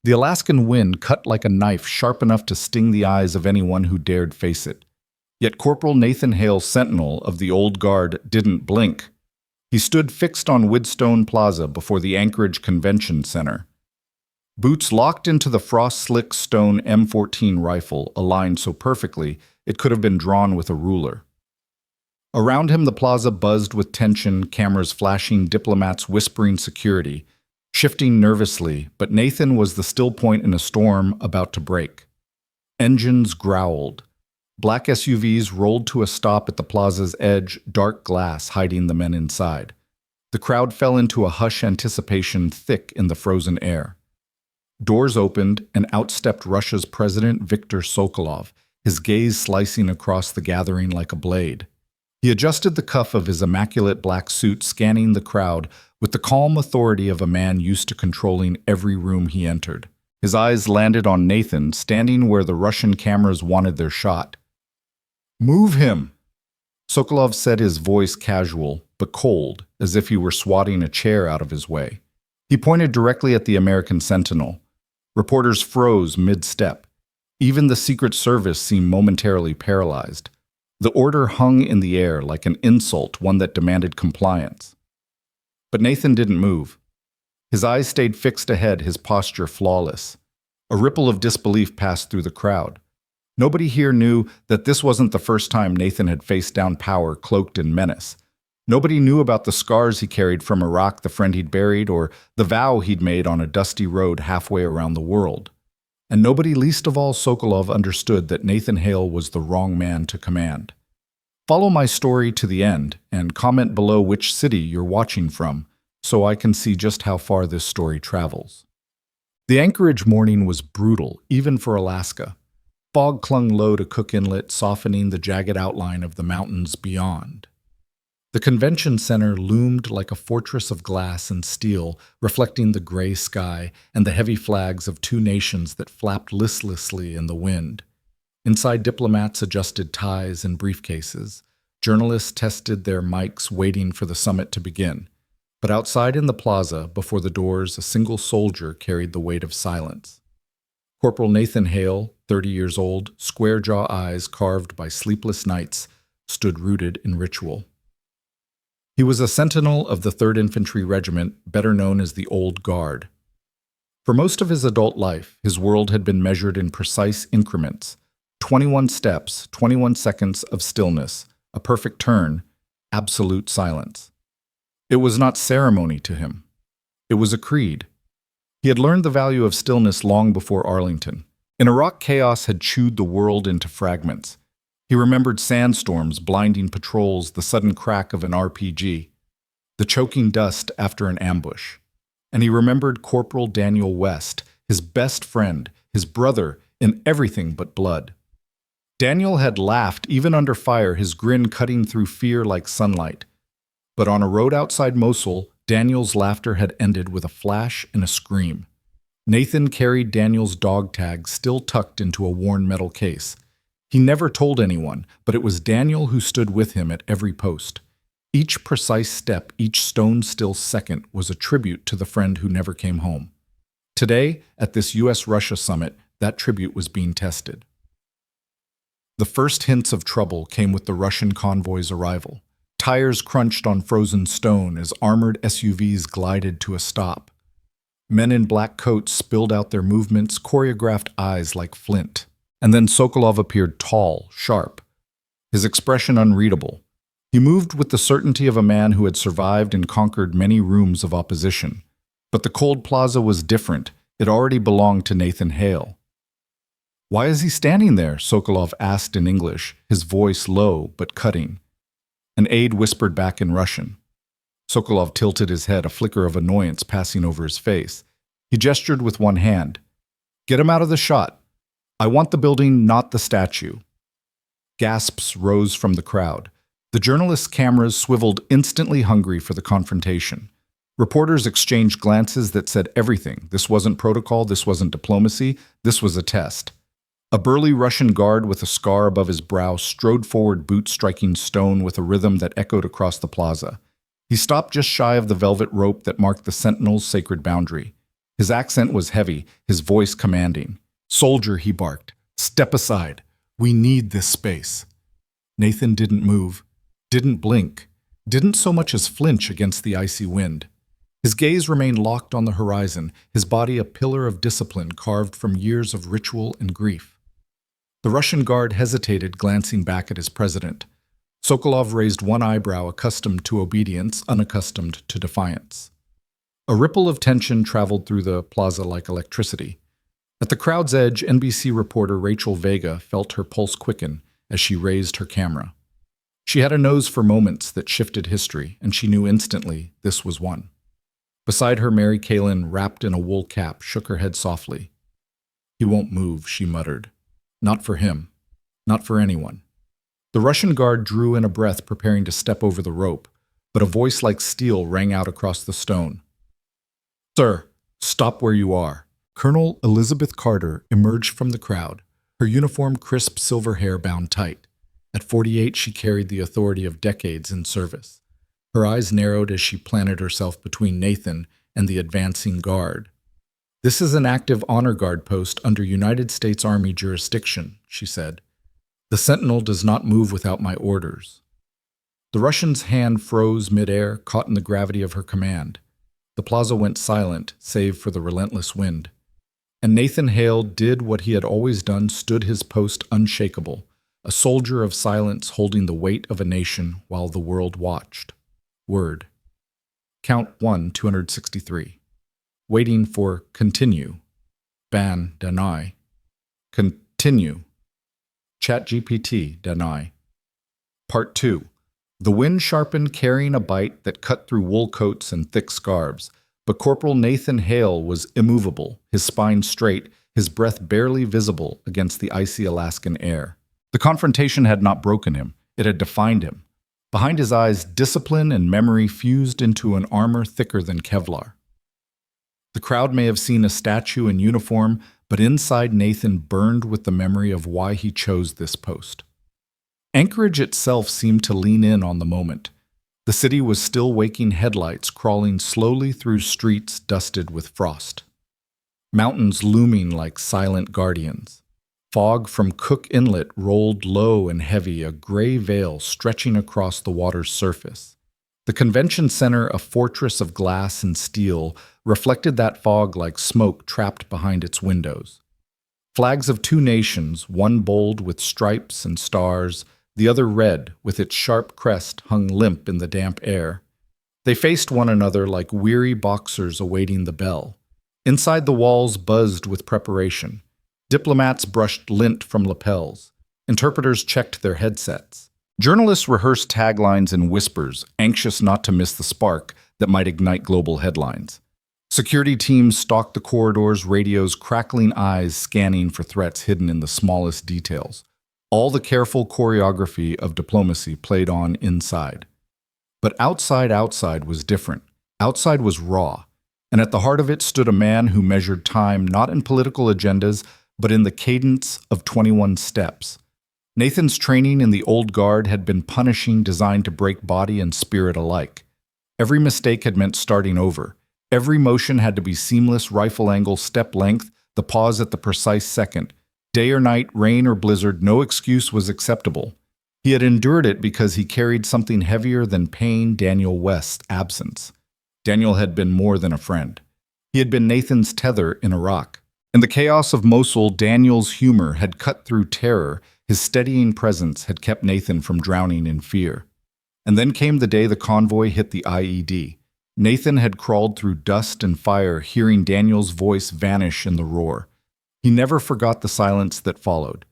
The Alaskan wind cut like a knife sharp enough to sting the eyes of anyone who dared face it. Yet Corporal Nathan Hale, Sentinel of the Old Guard, didn't blink. He stood fixed on Woodstone Plaza before the Anchorage Convention Center. Boots locked into the frost-slick stone M14 rifle, aligned so perfectly it could have been drawn with a ruler. Around him the plaza buzzed with tension, cameras flashing, diplomats whispering security, shifting nervously, but Nathan was the still point in a storm about to break. Engines growled. Black SUVs rolled to a stop at the plaza's edge, dark glass hiding the men inside. The crowd fell into a hush anticipation thick in the frozen air. Doors opened, and out stepped Russia's President Viktor Sokolov, his gaze slicing across the gathering like a blade. He adjusted the cuff of his immaculate black suit, scanning the crowd with the calm authority of a man used to controlling every room he entered. His eyes landed on Nathan, standing where the Russian cameras wanted their shot. "Move him!" Sokolov said, his voice casual, but cold, as if he were swatting a chair out of his way. He pointed directly at the American Sentinel. Reporters froze mid-step. Even the Secret Service seemed momentarily paralyzed. The order hung in the air like an insult, one that demanded compliance. But Nathan didn't move. His eyes stayed fixed ahead, his posture flawless. A ripple of disbelief passed through the crowd. Nobody here knew that this wasn't the first time Nathan had faced down power cloaked in menace. Nobody knew about the scars he carried from Iraq, the friend he'd buried, or the vow he'd made on a dusty road halfway around the world. And nobody, least of all Sokolov, understood that Nathan Hale was the wrong man to command. Follow my story to the end and comment below which city you're watching from, so I can see just how far this story travels. The Anchorage morning was brutal, even for Alaska. Fog clung low to Cook Inlet, softening the jagged outline of the mountains beyond. The convention center loomed like a fortress of glass and steel, reflecting the gray sky and the heavy flags of two nations that flapped listlessly in the wind. Inside, diplomats adjusted ties and briefcases. Journalists tested their mics, waiting for the summit to begin. But outside in the plaza, before the doors, a single soldier carried the weight of silence. Corporal Nathan Hale, 30 years old, square-jaw eyes carved by sleepless nights, stood rooted in ritual. He was a sentinel of the 3rd Infantry Regiment, better known as the Old Guard. For most of his adult life, his world had been measured in precise increments. 21 steps, 21 seconds of stillness, a perfect turn, absolute silence. It was not ceremony to him. It was a creed. He had learned the value of stillness long before Arlington. In Iraq, chaos had chewed the world into fragments. He remembered sandstorms, blinding patrols, the sudden crack of an RPG, the choking dust after an ambush. And he remembered Corporal Daniel West, his best friend, his brother, in everything but blood. Daniel had laughed even under fire, his grin cutting through fear like sunlight. But on a road outside Mosul, Daniel's laughter had ended with a flash and a scream. Nathan carried Daniel's dog tag still tucked into a worn metal case. He never told anyone, but it was Daniel who stood with him at every post. Each precise step, each stone-still second was a tribute to the friend who never came home. Today, at this U.S.-Russia summit, that tribute was being tested. The first hints of trouble came with the Russian convoy's arrival. Tires crunched on frozen stone as armored SUVs glided to a stop. Men in black coats spilled out their movements, choreographed eyes like flint. And then Sokolov appeared tall, sharp, his expression unreadable. He moved with the certainty of a man who had survived and conquered many rooms of opposition. But the cold plaza was different. It already belonged to Nathan Hale. "Why is he standing there?" Sokolov asked in English, his voice low but cutting. An aide whispered back in Russian. Sokolov tilted his head, a flicker of annoyance passing over his face. He gestured with one hand. "Get him out of the shot. I want the building, not the statue." Gasps rose from the crowd. The journalists' cameras swiveled, instantly hungry for the confrontation. Reporters exchanged glances that said everything. This wasn't protocol, this wasn't diplomacy, this was a test. A burly Russian guard with a scar above his brow strode forward, boots striking stone with a rhythm that echoed across the plaza. He stopped just shy of the velvet rope that marked the Sentinel's sacred boundary. His accent was heavy, his voice commanding. "Soldier," he barked, "step aside. We need this space." Nathan didn't move, didn't blink, didn't so much as flinch against the icy wind. His gaze remained locked on the horizon, his body a pillar of discipline carved from years of ritual and grief. The Russian guard hesitated, glancing back at his president. Sokolov raised one eyebrow, accustomed to obedience, unaccustomed to defiance. A ripple of tension traveled through the plaza like electricity. At the crowd's edge, NBC reporter Rachel Vega felt her pulse quicken as she raised her camera. She had a nose for moments that shifted history, and she knew instantly this was one. Beside her, Mary Kalin, wrapped in a wool cap, shook her head softly. "He won't move," she muttered. "Not for him. Not for anyone." The Russian guard drew in a breath, preparing to step over the rope, but a voice like steel rang out across the stone. "Sir, stop where you are." Colonel Elizabeth Carter emerged from the crowd, her uniform crisp silver hair bound tight. At 48, she carried the authority of decades in service. Her eyes narrowed as she planted herself between Nathan and the advancing guard. "This is an active honor guard post under United States Army jurisdiction," she said. "The Sentinel does not move without my orders." The Russian's hand froze midair, caught in the gravity of her command. The plaza went silent, save for the relentless wind. And Nathan Hale did what he had always done, stood his post unshakable, a soldier of silence holding the weight of a nation while the world watched. Word. Count 1, 263. Waiting for continue. Ban, deny. Continue. ChatGPT, deny. Part 2. The wind sharpened, carrying a bite that cut through wool coats and thick scarves. But Corporal Nathan Hale was immovable, his spine straight, his breath barely visible against the icy Alaskan air. The confrontation had not broken him, it had defined him. Behind his eyes, discipline and memory fused into an armor thicker than Kevlar. The crowd may have seen a statue in uniform, but inside Nathan burned with the memory of why he chose this post. Anchorage itself seemed to lean in on the moment. The city was still waking headlights crawling slowly through streets dusted with frost. Mountains looming like silent guardians. Fog from Cook Inlet rolled low and heavy, a gray veil stretching across the water's surface. The convention center, a fortress of glass and steel, reflected that fog like smoke trapped behind its windows. Flags of two nations, one bold with stripes and stars, the other red, with its sharp crest hung limp in the damp air. They faced one another like weary boxers awaiting the bell. Inside the walls buzzed with preparation. Diplomats brushed lint from lapels. Interpreters checked their headsets. Journalists rehearsed taglines in whispers, anxious not to miss the spark that might ignite global headlines. Security teams stalked the corridors, radios crackling, eyes scanning for threats hidden in the smallest details. All the careful choreography of diplomacy played on inside. But outside was different. Outside was raw. And at the heart of it stood a man who measured time not in political agendas, but in the cadence of 21 steps. Nathan's training in the old guard had been punishing, designed to break body and spirit alike. Every mistake had meant starting over. Every motion had to be seamless, rifle angle, step length, the pause at the precise second. Day or night, rain or blizzard, no excuse was acceptable. He had endured it because he carried something heavier than pain: Daniel West's absence. Daniel had been more than a friend. He had been Nathan's tether in Iraq. In the chaos of Mosul, Daniel's humor had cut through terror. His steadying presence had kept Nathan from drowning in fear. And then came the day the convoy hit the IED. Nathan had crawled through dust and fire, hearing Daniel's voice vanish in the roar. He never forgot the silence that followed.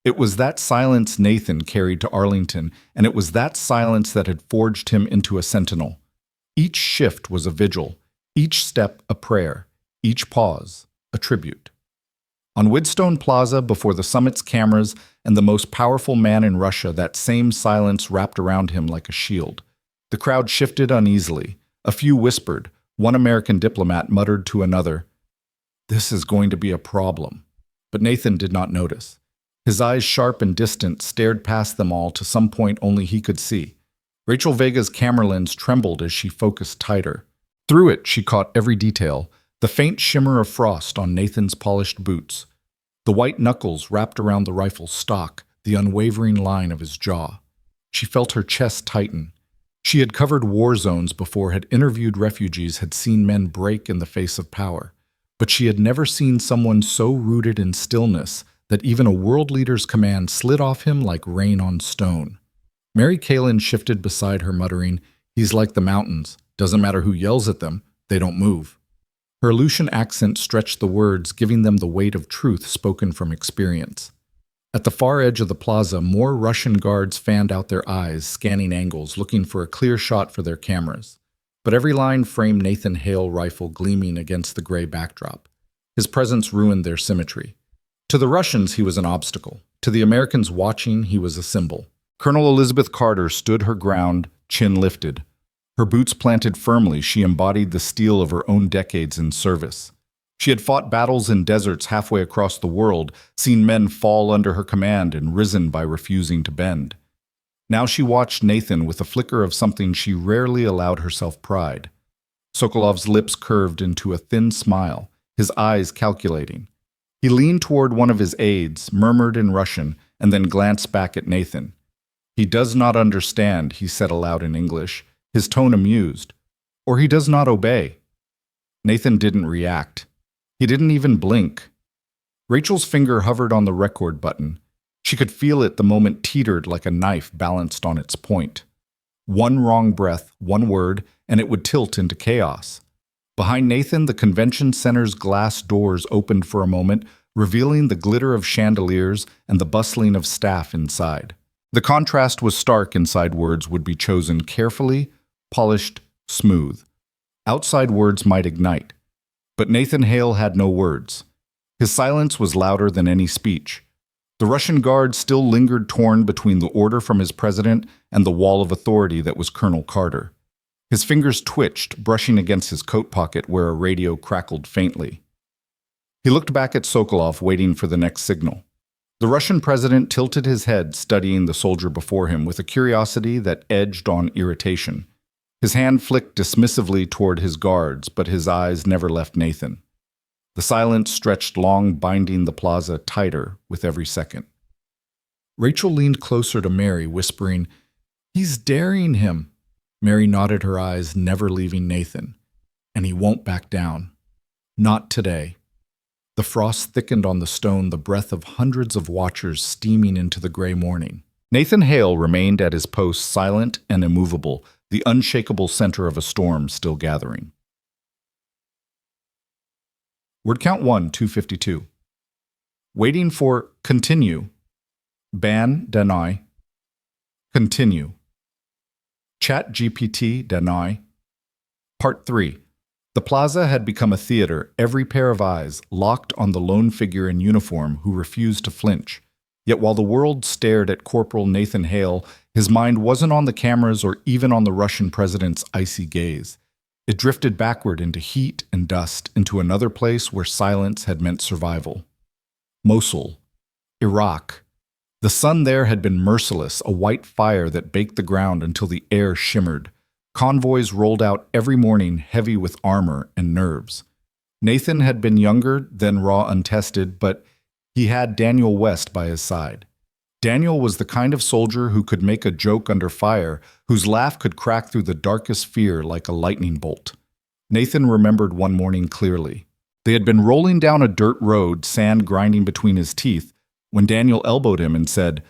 It was that silence Nathan carried to Arlington, and it was that silence that had forged him into a sentinel. Each shift was a vigil, each step a prayer, each pause a tribute. On Widstone Plaza, before the summit's cameras and the most powerful man in Russia, that same silence wrapped around him like a shield. The crowd shifted uneasily. A few whispered. One American diplomat muttered to another, "This is going to be a problem." But Nathan did not notice. His eyes, sharp and distant, stared past them all to some point only he could see. Rachel Vega's camera lens trembled as she focused tighter. Through it, she caught every detail: The faint shimmer of frost on Nathan's polished boots, the white knuckles wrapped around the rifle's stock, the unwavering line of his jaw. She felt her chest tighten. She had covered war zones before, had interviewed refugees, had seen men break in the face of power. But she had never seen someone so rooted in stillness that even a world leader's command slid off him like rain on stone. Mary Kalin shifted beside her, muttering, "He's like the mountains. Doesn't matter who yells at them, they don't move." Her Aleutian accent stretched the words, giving them the weight of truth spoken from experience. At the far edge of the plaza, more Russian guards fanned out their eyes, scanning angles, looking for a clear shot for their cameras. But every line framed Nathan Hale rifle gleaming against the gray backdrop. His presence ruined their symmetry. To the Russians, he was an obstacle. To the Americans watching, he was a symbol. Colonel Elizabeth Carter stood her ground, chin lifted. Her boots planted firmly, she embodied the steel of her own decades in service. She had fought battles in deserts halfway across the world, seen men fall under her command and risen by refusing to bend. Now she watched Nathan with a flicker of something she rarely allowed herself pride. Sokolov's lips curved into a thin smile, his eyes calculating. He leaned toward one of his aides, murmured in Russian, and then glanced back at Nathan. "He does not understand," he said aloud in English, his tone amused. "Or he does not obey." Nathan didn't react. He didn't even blink. Rachel's finger hovered on the record button. She could feel it the moment teetered like a knife balanced on its point. One wrong breath, one word, and it would tilt into chaos. Behind Nathan, the convention center's glass doors opened for a moment, revealing the glitter of chandeliers and the bustling of staff inside. The contrast was stark inside. Words would be chosen carefully, polished, smooth. Outside words might ignite. But Nathan Hale had no words. His silence was louder than any speech. The Russian guard still lingered, torn between the order from his president and the wall of authority that was Colonel Carter. His fingers twitched, brushing against his coat pocket where a radio crackled faintly. He looked back at Sokolov, waiting for the next signal. The Russian president tilted his head, studying the soldier before him with a curiosity that edged on irritation. His hand flicked dismissively toward his guards, but his eyes never left Nathan. The silence stretched long, binding the plaza tighter with every second. Rachel leaned closer to Mary, whispering, "He's daring him." Mary nodded her eyes, never leaving Nathan. "And he won't back down. Not today." The frost thickened on the stone, the breath of hundreds of watchers steaming into the gray morning. Nathan Hale remained at his post, silent and immovable, the unshakable center of a storm still gathering. Word count 1, 252. Waiting for continue. Ban deny. Continue. Chat GPT deny. Part 3. The plaza had become a theater, every pair of eyes locked on the lone figure in uniform who refused to flinch. Yet while the world stared at Corporal Nathan Hale, his mind wasn't on the cameras or even on the Russian president's icy gaze. It drifted backward into heat and dust, into another place where silence had meant survival. Mosul, Iraq. The sun there had been merciless, a white fire that baked the ground until the air shimmered. Convoys rolled out every morning, heavy with armor and nerves. Nathan had been younger, then raw, untested, but he had Daniel West by his side. Daniel was the kind of soldier who could make a joke under fire, whose laugh could crack through the darkest fear like a lightning bolt. Nathan remembered one morning clearly. They had been rolling down a dirt road, sand grinding between his teeth, when Daniel elbowed him and said,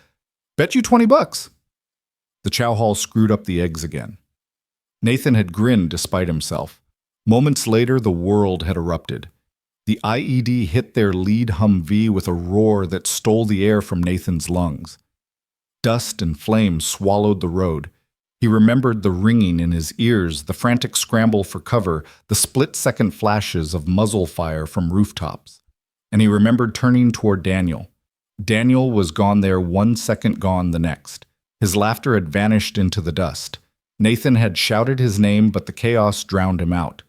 "Bet you $20. The chow hall screwed up the eggs again. Nathan had grinned despite himself. Moments later, the world had erupted. The IED hit their lead Humvee with a roar that stole the air from Nathan's lungs. Dust and flames swallowed the road. He remembered the ringing in his ears, the frantic scramble for cover, the split-second flashes of muzzle fire from rooftops. And he remembered turning toward Daniel. Daniel was gone there 1 second, gone the next. His laughter had vanished into the dust. Nathan had shouted his name, but the chaos drowned him out.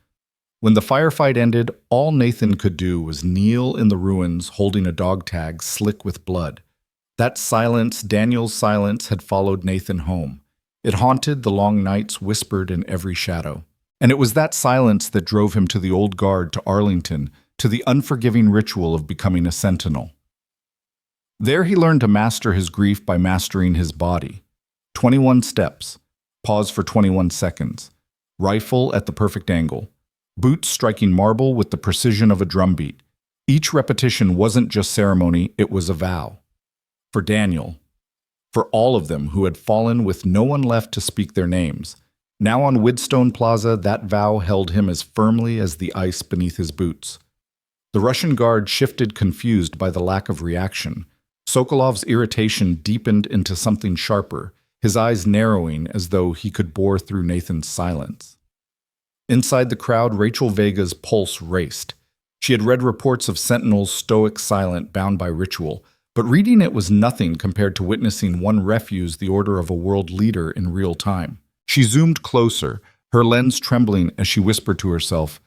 When the firefight ended, all Nathan could do was kneel in the ruins holding a dog tag slick with blood. That silence, Daniel's silence, had followed Nathan home. It haunted the long nights, whispered in every shadow. And it was that silence that drove him to the old guard, to Arlington, to the unforgiving ritual of becoming a sentinel. There he learned to master his grief by mastering his body. 21 steps, pause for 21 seconds, rifle at the perfect angle, boots striking marble with the precision of a drumbeat. Each repetition wasn't just ceremony, it was a vow. For Daniel, for all of them who had fallen with no one left to speak their names. Now on Widstone Plaza, that vow held him as firmly as the ice beneath his boots. The Russian guard shifted, confused by the lack of reaction. Sokolov's irritation deepened into something sharper, his eyes narrowing as though he could bore through Nathan's silence. Inside the crowd, Rachel Vega's pulse raced. She had read reports of Sentinels stoic, silent, bound by ritual, but reading it was nothing compared to witnessing one refuse the order of a world leader in real time. She zoomed closer, her lens trembling as she whispered to herself,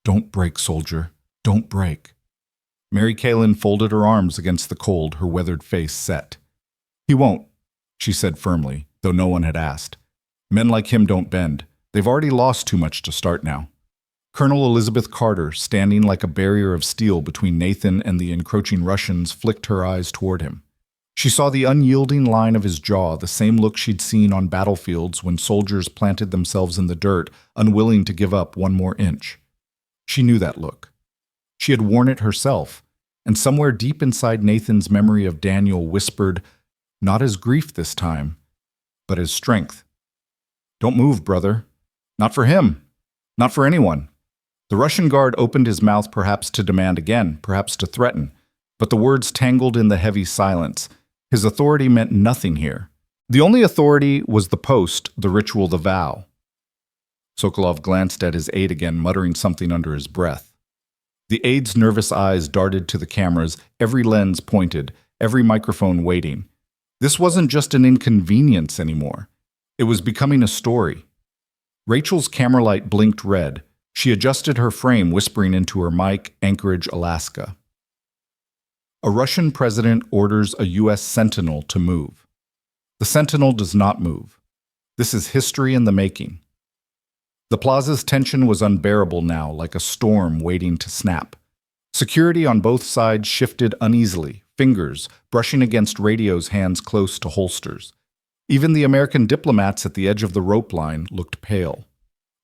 "Don't break, soldier, don't break." Mary Kalin folded her arms against the cold, her weathered face set. "He won't," she said firmly, though no one had asked. "Men like him don't bend. They've already lost too much to start now." Colonel Elizabeth Carter, standing like a barrier of steel between Nathan and the encroaching Russians, flicked her eyes toward him. She saw the unyielding line of his jaw, the same look she'd seen on battlefields when soldiers planted themselves in the dirt, unwilling to give up one more inch. She knew that look. She had worn it herself, and somewhere deep inside Nathan's memory of Daniel whispered, not his grief this time, but his strength. "Don't move, brother. Not for him. Not for anyone." The Russian guard opened his mouth, perhaps to demand again, perhaps to threaten, but the words tangled in the heavy silence. His authority meant nothing here. The only authority was the post, the ritual, the vow. Sokolov glanced at his aide again, muttering something under his breath. The aide's nervous eyes darted to the cameras, every lens pointed, every microphone waiting. This wasn't just an inconvenience anymore. It was becoming a story. Rachel's camera light blinked red. She adjusted her frame, whispering into her mic, "Anchorage, Alaska." A Russian president orders a U.S. Sentinel to move. The Sentinel does not move. This is history in the making. The plaza's tension was unbearable now, like a storm waiting to snap. Security on both sides shifted uneasily, fingers brushing against radios, hands close to holsters. Even the American diplomats at the edge of the rope line looked pale.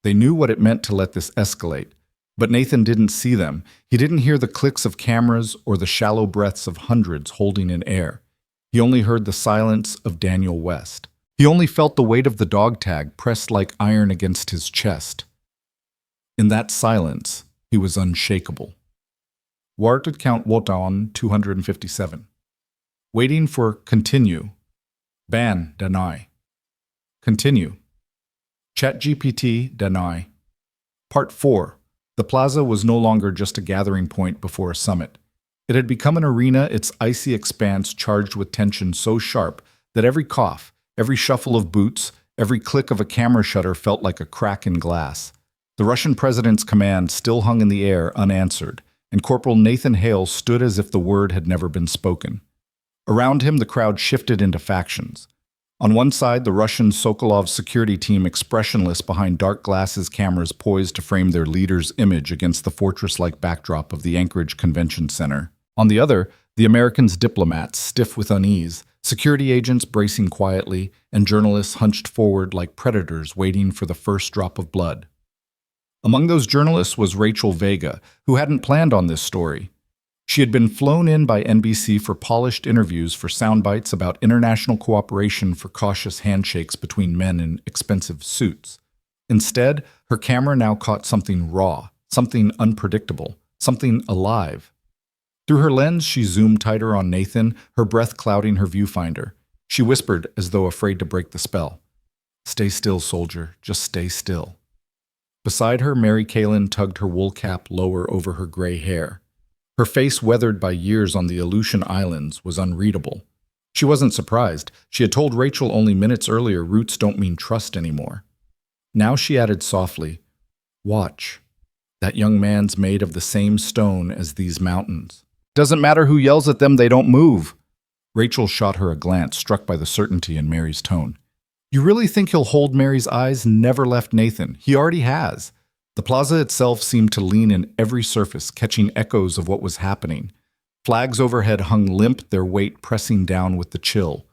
They knew what it meant to let this escalate. But Nathan didn't see them. He didn't hear the clicks of cameras or the shallow breaths of hundreds holding in air. He only heard the silence of Daniel West. He only felt the weight of the dog tag pressed like iron against his chest. In that silence, he was unshakable. Word count Wotan 257. Waiting for continue. Ban deny. Continue. ChatGPT deny. Part 4. The plaza was no longer just a gathering point before a summit. It had become an arena, its icy expanse charged with tension so sharp that every cough, every shuffle of boots, every click of a camera shutter felt like a crack in glass. The Russian president's command still hung in the air unanswered, and Corporal Nathan Hale stood as if the word had never been spoken. Around him, the crowd shifted into factions. On one side, the Russian Sokolov security team, expressionless behind dark glasses cameras poised to frame their leader's image against the fortress-like backdrop of the Anchorage Convention Center. On the other, the Americans' diplomats, stiff with unease, security agents bracing quietly, and journalists hunched forward like predators waiting for the first drop of blood. Among those journalists was Rachel Vega, who hadn't planned on this story. She had been flown in by NBC for polished interviews for sound bites about international cooperation for cautious handshakes between men in expensive suits. Instead, her camera now caught something raw, something unpredictable, something alive. Through her lens, she zoomed tighter on Nathan, her breath clouding her viewfinder. She whispered, as though afraid to break the spell, "Stay still, soldier, just stay still." Beside her, Mary Kalin tugged her wool cap lower over her gray hair. Her face, weathered by years on the Aleutian Islands, was unreadable. She wasn't surprised. She had told Rachel only minutes earlier roots don't mean trust anymore. Now she added softly, "Watch. That young man's made of the same stone as these mountains. Doesn't matter who yells at them, they don't move." Rachel shot her a glance, struck by the certainty in Mary's tone. You really think he'll hold Mary's eyes? Never left Nathan. He already has. The plaza itself seemed to lean in every surface, catching echoes of what was happening. Flags overhead hung limp, their weight pressing down with the chill.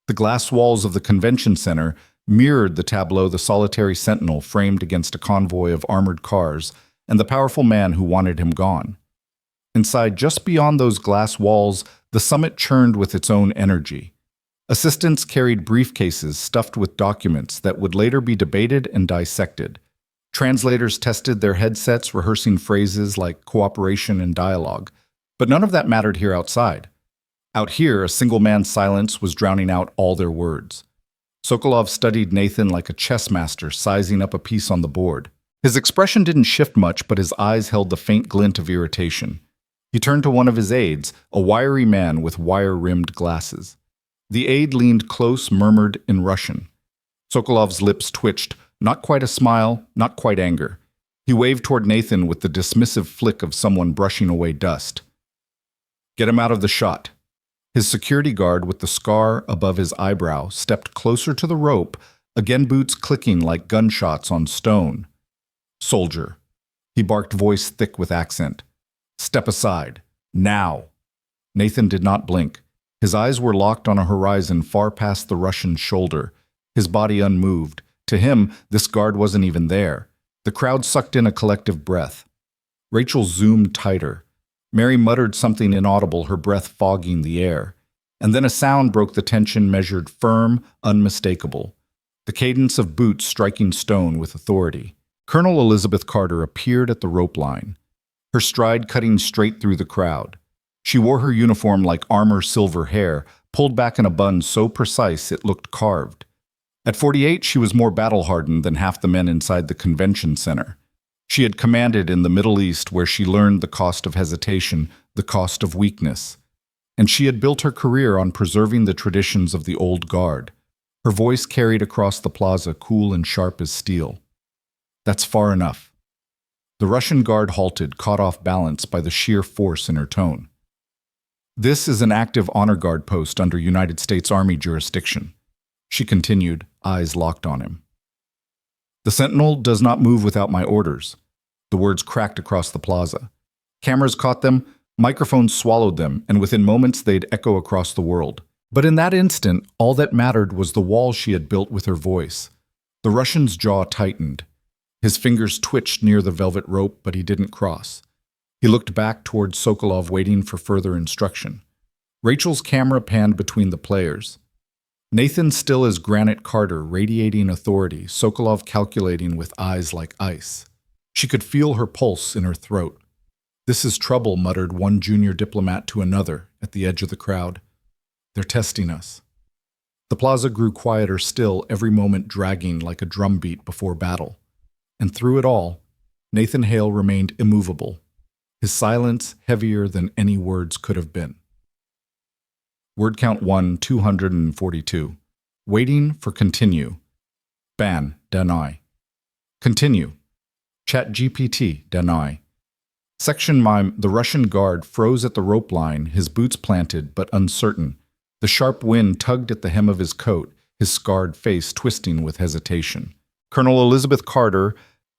The glass walls of the convention center mirrored the tableau, the solitary sentinel framed against a convoy of armored cars, and the powerful man who wanted him gone. Inside, just beyond those glass walls, the summit churned with its own energy. Assistants carried briefcases stuffed with documents that would later be debated and dissected. Translators tested their headsets, rehearsing phrases like cooperation and dialogue. But none of that mattered here outside. Out here, a single man's silence was drowning out all their words. Sokolov studied Nathan like a chess master sizing up a piece on the board. His expression didn't shift much, but his eyes held the faint glint of irritation. He turned to one of his aides, a wiry man with wire-rimmed glasses. The aide leaned close, murmured in Russian. Sokolov's lips twitched, not quite a smile, not quite anger. He waved toward Nathan with the dismissive flick of someone brushing away dust. "Get him out of the shot." His security guard with the scar above his eyebrow stepped closer to the rope, again boots clicking like gunshots on stone. "Soldier," he barked, voice thick with accent. "Step aside. Now." Nathan did not blink. His eyes were locked on a horizon far past the Russian's shoulder, his body unmoved. To him, this guard wasn't even there. The crowd sucked in a collective breath. Rachel zoomed tighter. Mary muttered something inaudible, her breath fogging the air. And then a sound broke the tension, measured, firm, unmistakable. The cadence of boots striking stone with authority. Colonel Elizabeth Carter appeared at the rope line, her stride cutting straight through the crowd. She wore her uniform like armor, silver hair, pulled back in a bun so precise it looked carved. At 48, she was more battle-hardened than half the men inside the convention center. She had commanded in the Middle East, where she learned the cost of hesitation, the cost of weakness. And she had built her career on preserving the traditions of the old guard. Her voice carried across the plaza, cool and sharp as steel. "That's far enough." The Russian guard halted, caught off balance by the sheer force in her tone. "This is an active honor guard post under United States Army jurisdiction," she continued, eyes locked on him. "The Sentinel does not move without my orders." The words cracked across the plaza. Cameras caught them, microphones swallowed them, and within moments they'd echo across the world. But in that instant, all that mattered was the wall she had built with her voice. The Russian's jaw tightened. His fingers twitched near the velvet rope, but he didn't cross. He looked back toward Sokolov, waiting for further instruction. Rachel's camera panned between the players. Nathan still as granite, Carter radiating authority, Sokolov calculating with eyes like ice. She could feel her pulse in her throat. "This is trouble," muttered one junior diplomat to another at the edge of the crowd. "They're testing us." The plaza grew quieter still, every moment dragging like a drumbeat before battle. And through it all, Nathan Hale remained immovable, his silence heavier than any words could have been. Word count 1, 242. Waiting for continue. Ban, deny. Continue. Chat GPT, deny. Section mime, the Russian guard froze at the rope line, his boots planted but uncertain. The sharp wind tugged at the hem of his coat, his scarred face twisting with hesitation. Colonel Elizabeth Carter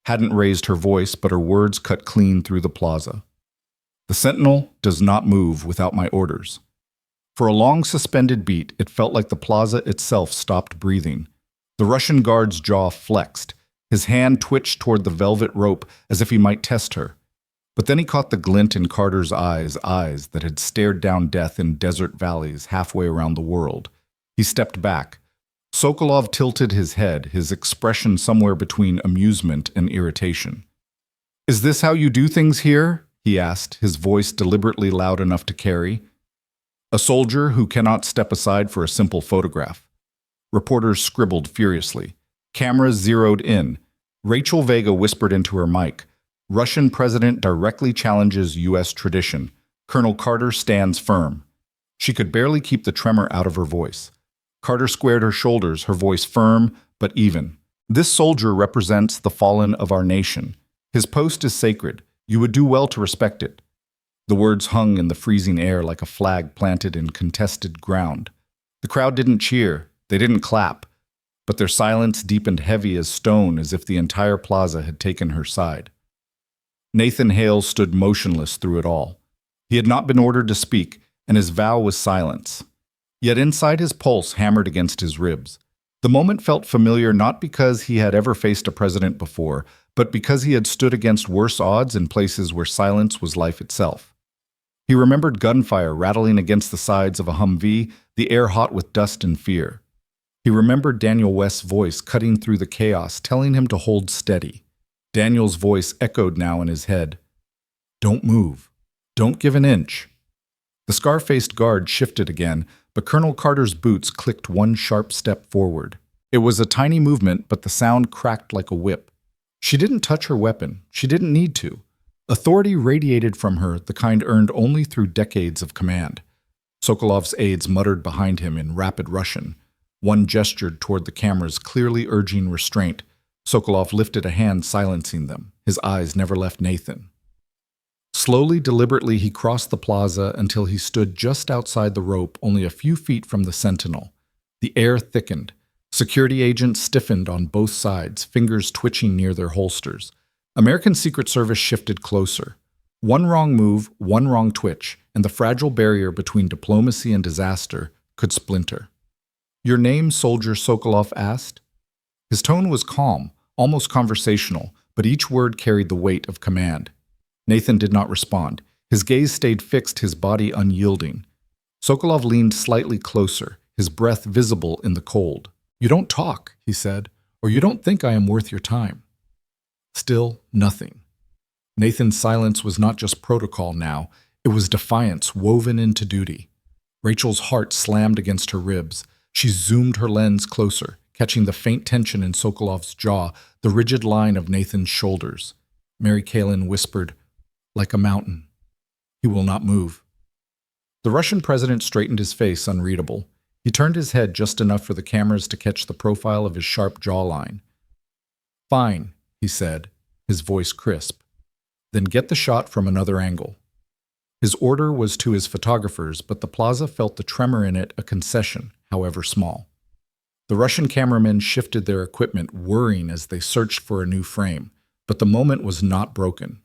hadn't raised her voice, but her words cut clean through the plaza. "The Sentinel does not move without my orders." For a long suspended beat, it felt like the plaza itself stopped breathing. The Russian guard's jaw flexed. His hand twitched toward the velvet rope as if he might test her. But then he caught the glint in Carter's eyes that had stared down death in desert valleys halfway around the world. He stepped back. Sokolov tilted his head, his expression somewhere between amusement and irritation. "Is this how you do things here?" he asked, his voice deliberately loud enough to carry. "A soldier who cannot step aside for a simple photograph." Reporters scribbled furiously. Cameras zeroed in. Rachel Vega whispered into her mic. "Russian president directly challenges U.S. tradition. Colonel Carter stands firm." She could barely keep the tremor out of her voice. Carter squared her shoulders, her voice firm but even. "This soldier represents the fallen of our nation. His post is sacred. You would do well to respect it." The words hung in the freezing air like a flag planted in contested ground. The crowd didn't cheer. They didn't clap. but their silence deepened heavy as stone, as if the entire plaza had taken her side. Nathan Hale stood motionless through it all. He had not been ordered to speak, and his vow was silence. Yet inside his pulse hammered against his ribs. The moment felt familiar not because he had ever faced a president before, but because he had stood against worse odds in places where silence was life itself. He remembered gunfire rattling against the sides of a Humvee, the air hot with dust and fear. He remembered Daniel West's voice cutting through the chaos, telling him to hold steady. Daniel's voice echoed now in his head. "Don't move. Don't give an inch." The scar-faced guard shifted again, but Colonel Carter's boots clicked one sharp step forward. It was a tiny movement, but the sound cracked like a whip. She didn't touch her weapon. She didn't need to. Authority radiated from her, the kind earned only through decades of command. Sokolov's aides muttered behind him in rapid Russian. One gestured toward the cameras, clearly urging restraint. Sokolov lifted a hand, silencing them. His eyes never left Nathan. Slowly, deliberately, he crossed the plaza until he stood just outside the rope, only a few feet from the Sentinel. The air thickened. Security agents stiffened on both sides, fingers twitching near their holsters. American Secret Service shifted closer. One wrong move, one wrong twitch, and the fragile barrier between diplomacy and disaster could splinter. "Your name, Soldier?" Sokolov asked. His tone was calm, almost conversational, but each word carried the weight of command. Nathan did not respond. His gaze stayed fixed, his body unyielding. Sokolov leaned slightly closer, his breath visible in the cold. "You don't talk," he said, "or you don't think I am worth your time." Still, nothing. Nathan's silence was not just protocol now, it was defiance woven into duty. Rachel's heart slammed against her ribs. She zoomed her lens closer, catching the faint tension in Sokolov's jaw, the rigid line of Nathan's shoulders. Mary Kalin whispered, "Like a mountain. He will not move." The Russian president straightened his face, unreadable. He turned his head just enough for the cameras to catch the profile of his sharp jawline. "Fine," he said, his voice crisp. "Then get the shot from another angle." His order was to his photographers, but the plaza felt the tremor in it, a concession, however small. The Russian cameramen shifted their equipment, whirring as they searched for a new frame, but the moment was not broken.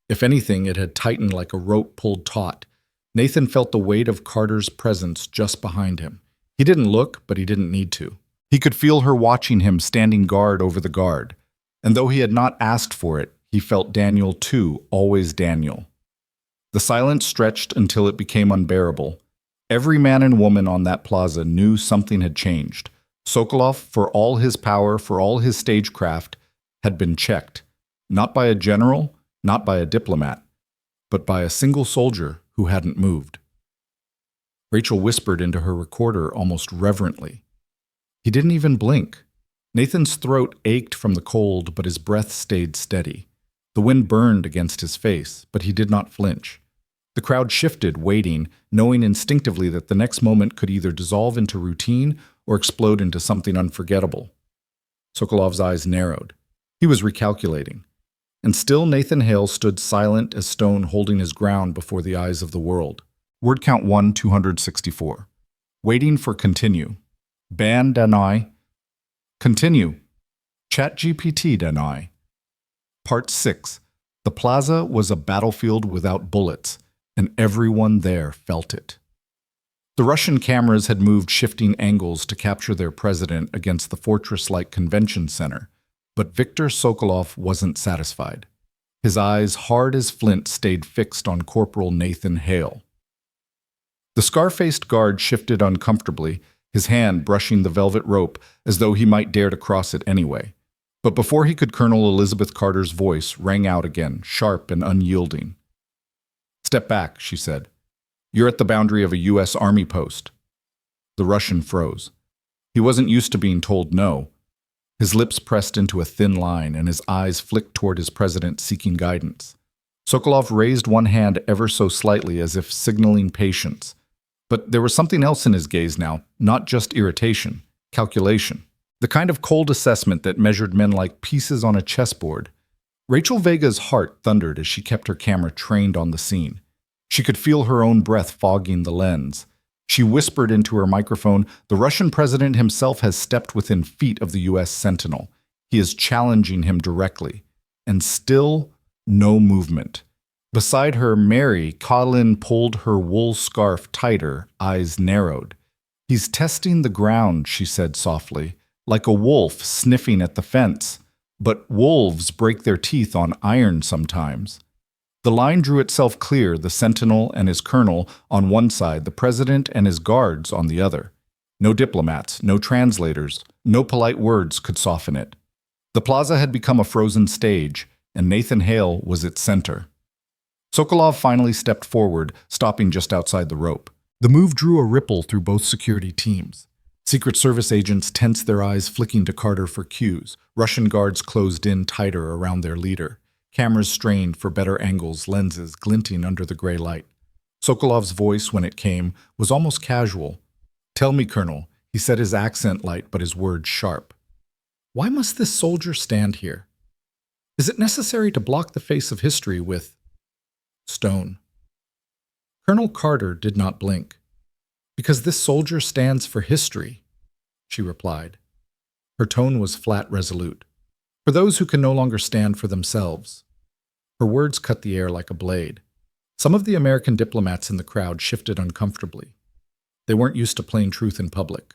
If anything, it had tightened like a rope pulled taut. Nathan felt the weight of Carter's presence just behind him. He didn't look, but he didn't need to. He could feel her watching him, standing guard over the guard. And though he had not asked for it, he felt Daniel too, always Daniel. The silence stretched until it became unbearable. Every man and woman on that plaza knew something had changed. Sokolov, for all his power, for all his stagecraft, had been checked. Not by a general, not by a diplomat, but by a single soldier who hadn't moved. Rachel whispered into her recorder almost reverently. He didn't even blink. Nathan's throat ached from the cold, but his breath stayed steady. The wind burned against his face, but he did not flinch. The crowd shifted, waiting, knowing instinctively that the next moment could either dissolve into routine or explode into something unforgettable. Sokolov's eyes narrowed. He was recalculating. And still Nathan Hale stood silent as stone, holding his ground before the eyes of the world. Word count 1-264. Waiting for continue. Ban deny. Continue. ChatGPT deny. Part 6. The plaza was a battlefield without bullets, and everyone there felt it. The Russian cameras had moved shifting angles to capture their president against the fortress-like convention center, but Viktor Sokolov wasn't satisfied. His eyes, hard as flint, stayed fixed on Corporal Nathan Hale. The scar-faced guard shifted uncomfortably, his hand brushing the velvet rope as though he might dare to cross it anyway. But before he could, Colonel Elizabeth Carter's voice rang out again, sharp and unyielding. "Step back," she said. "You're at the boundary of a U.S. Army post." The Russian froze. He wasn't used to being told no. His lips pressed into a thin line, and his eyes flicked toward his president, seeking guidance. Sokolov raised one hand ever so slightly, as if signaling patience. But there was something else in his gaze now, not just irritation, calculation. The kind of cold assessment that measured men like pieces on a chessboard. Rachel Vega's heart thundered as she kept her camera trained on the scene. She could feel her own breath fogging the lens. She whispered into her microphone, "The Russian president himself has stepped within feet of the U.S. Sentinel. He is challenging him directly." And still, no movement. Beside her, Mary, Colin pulled her wool scarf tighter, eyes narrowed. "He's testing the ground," she said softly, "like a wolf sniffing at the fence. But wolves break their teeth on iron sometimes." The line drew itself clear, the Sentinel and his colonel on one side, the president and his guards on the other. No diplomats, no translators, no polite words could soften it. The plaza had become a frozen stage, and Nathan Hale was its center. Sokolov finally stepped forward, stopping just outside the rope. The move drew a ripple through both security teams. Secret Service agents tensed their eyes, flicking to Carter for cues. Russian guards closed in tighter around their leader. Cameras strained for better angles, lenses glinting under the gray light. Sokolov's voice, when it came, was almost casual. "Tell me, Colonel," he said, his accent light but his words sharp. "Why must this soldier stand here? Is it necessary to block the face of history with stone?" Colonel Carter did not blink. "Because this soldier stands for history," she replied. Her tone was flat, resolute. "For those who can no longer stand for themselves." Her words cut the air like a blade. Some of the American diplomats in the crowd shifted uncomfortably. They weren't used to plain truth in public.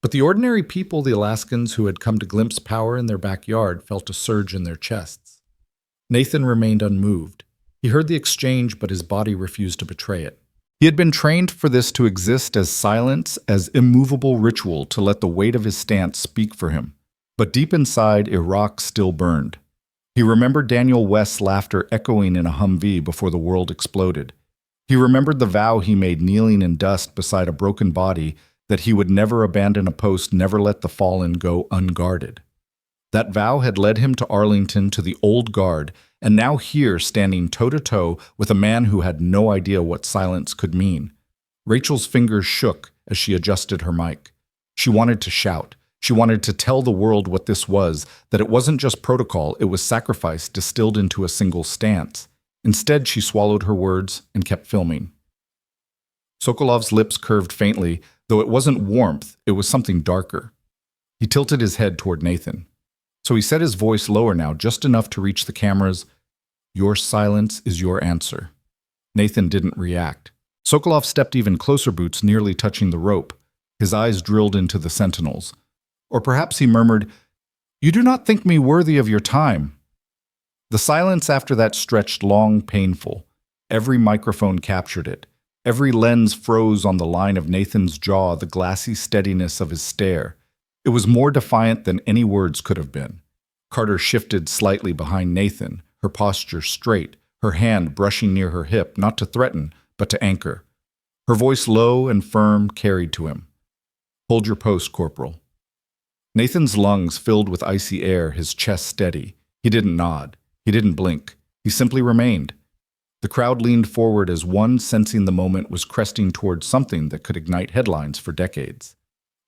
But the ordinary people, the Alaskans who had come to glimpse power in their backyard, felt a surge in their chests. Nathan remained unmoved. He heard the exchange, but his body refused to betray it. He had been trained for this, to exist as silence, as immovable ritual, to let the weight of his stance speak for him. But deep inside, Iraq still burned. He remembered Daniel West's laughter echoing in a Humvee before the world exploded. He remembered the vow he made kneeling in dust beside a broken body, that he would never abandon a post, never let the fallen go unguarded. That vow had led him to Arlington, to the old guard, and now here, standing toe-to-toe with a man who had no idea what silence could mean. Rachel's fingers shook as she adjusted her mic. She wanted to shout. She wanted to tell the world what this was, that it wasn't just protocol, it was sacrifice distilled into a single stance. Instead, she swallowed her words and kept filming. Sokolov's lips curved faintly, though it wasn't warmth, it was something darker. He tilted his head toward Nathan. So he set his voice lower now, just enough to reach the cameras. "Your silence is your answer." Nathan didn't react. Sokolov stepped even closer, boots nearly touching the rope. His eyes drilled into the sentinels. Or perhaps he murmured, "You do not think me worthy of your time." The silence after that stretched long, painful. Every microphone captured it. Every lens froze on the line of Nathan's jaw, the glassy steadiness of his stare. It was more defiant than any words could have been. Carter shifted slightly behind Nathan, her posture straight, her hand brushing near her hip, not to threaten, but to anchor. Her voice low and firm carried to him. "Hold your post, Corporal." Nathan's lungs filled with icy air, his chest steady. He didn't nod. He didn't blink. He simply remained. The crowd leaned forward as one, sensing the moment was cresting towards something that could ignite headlines for decades.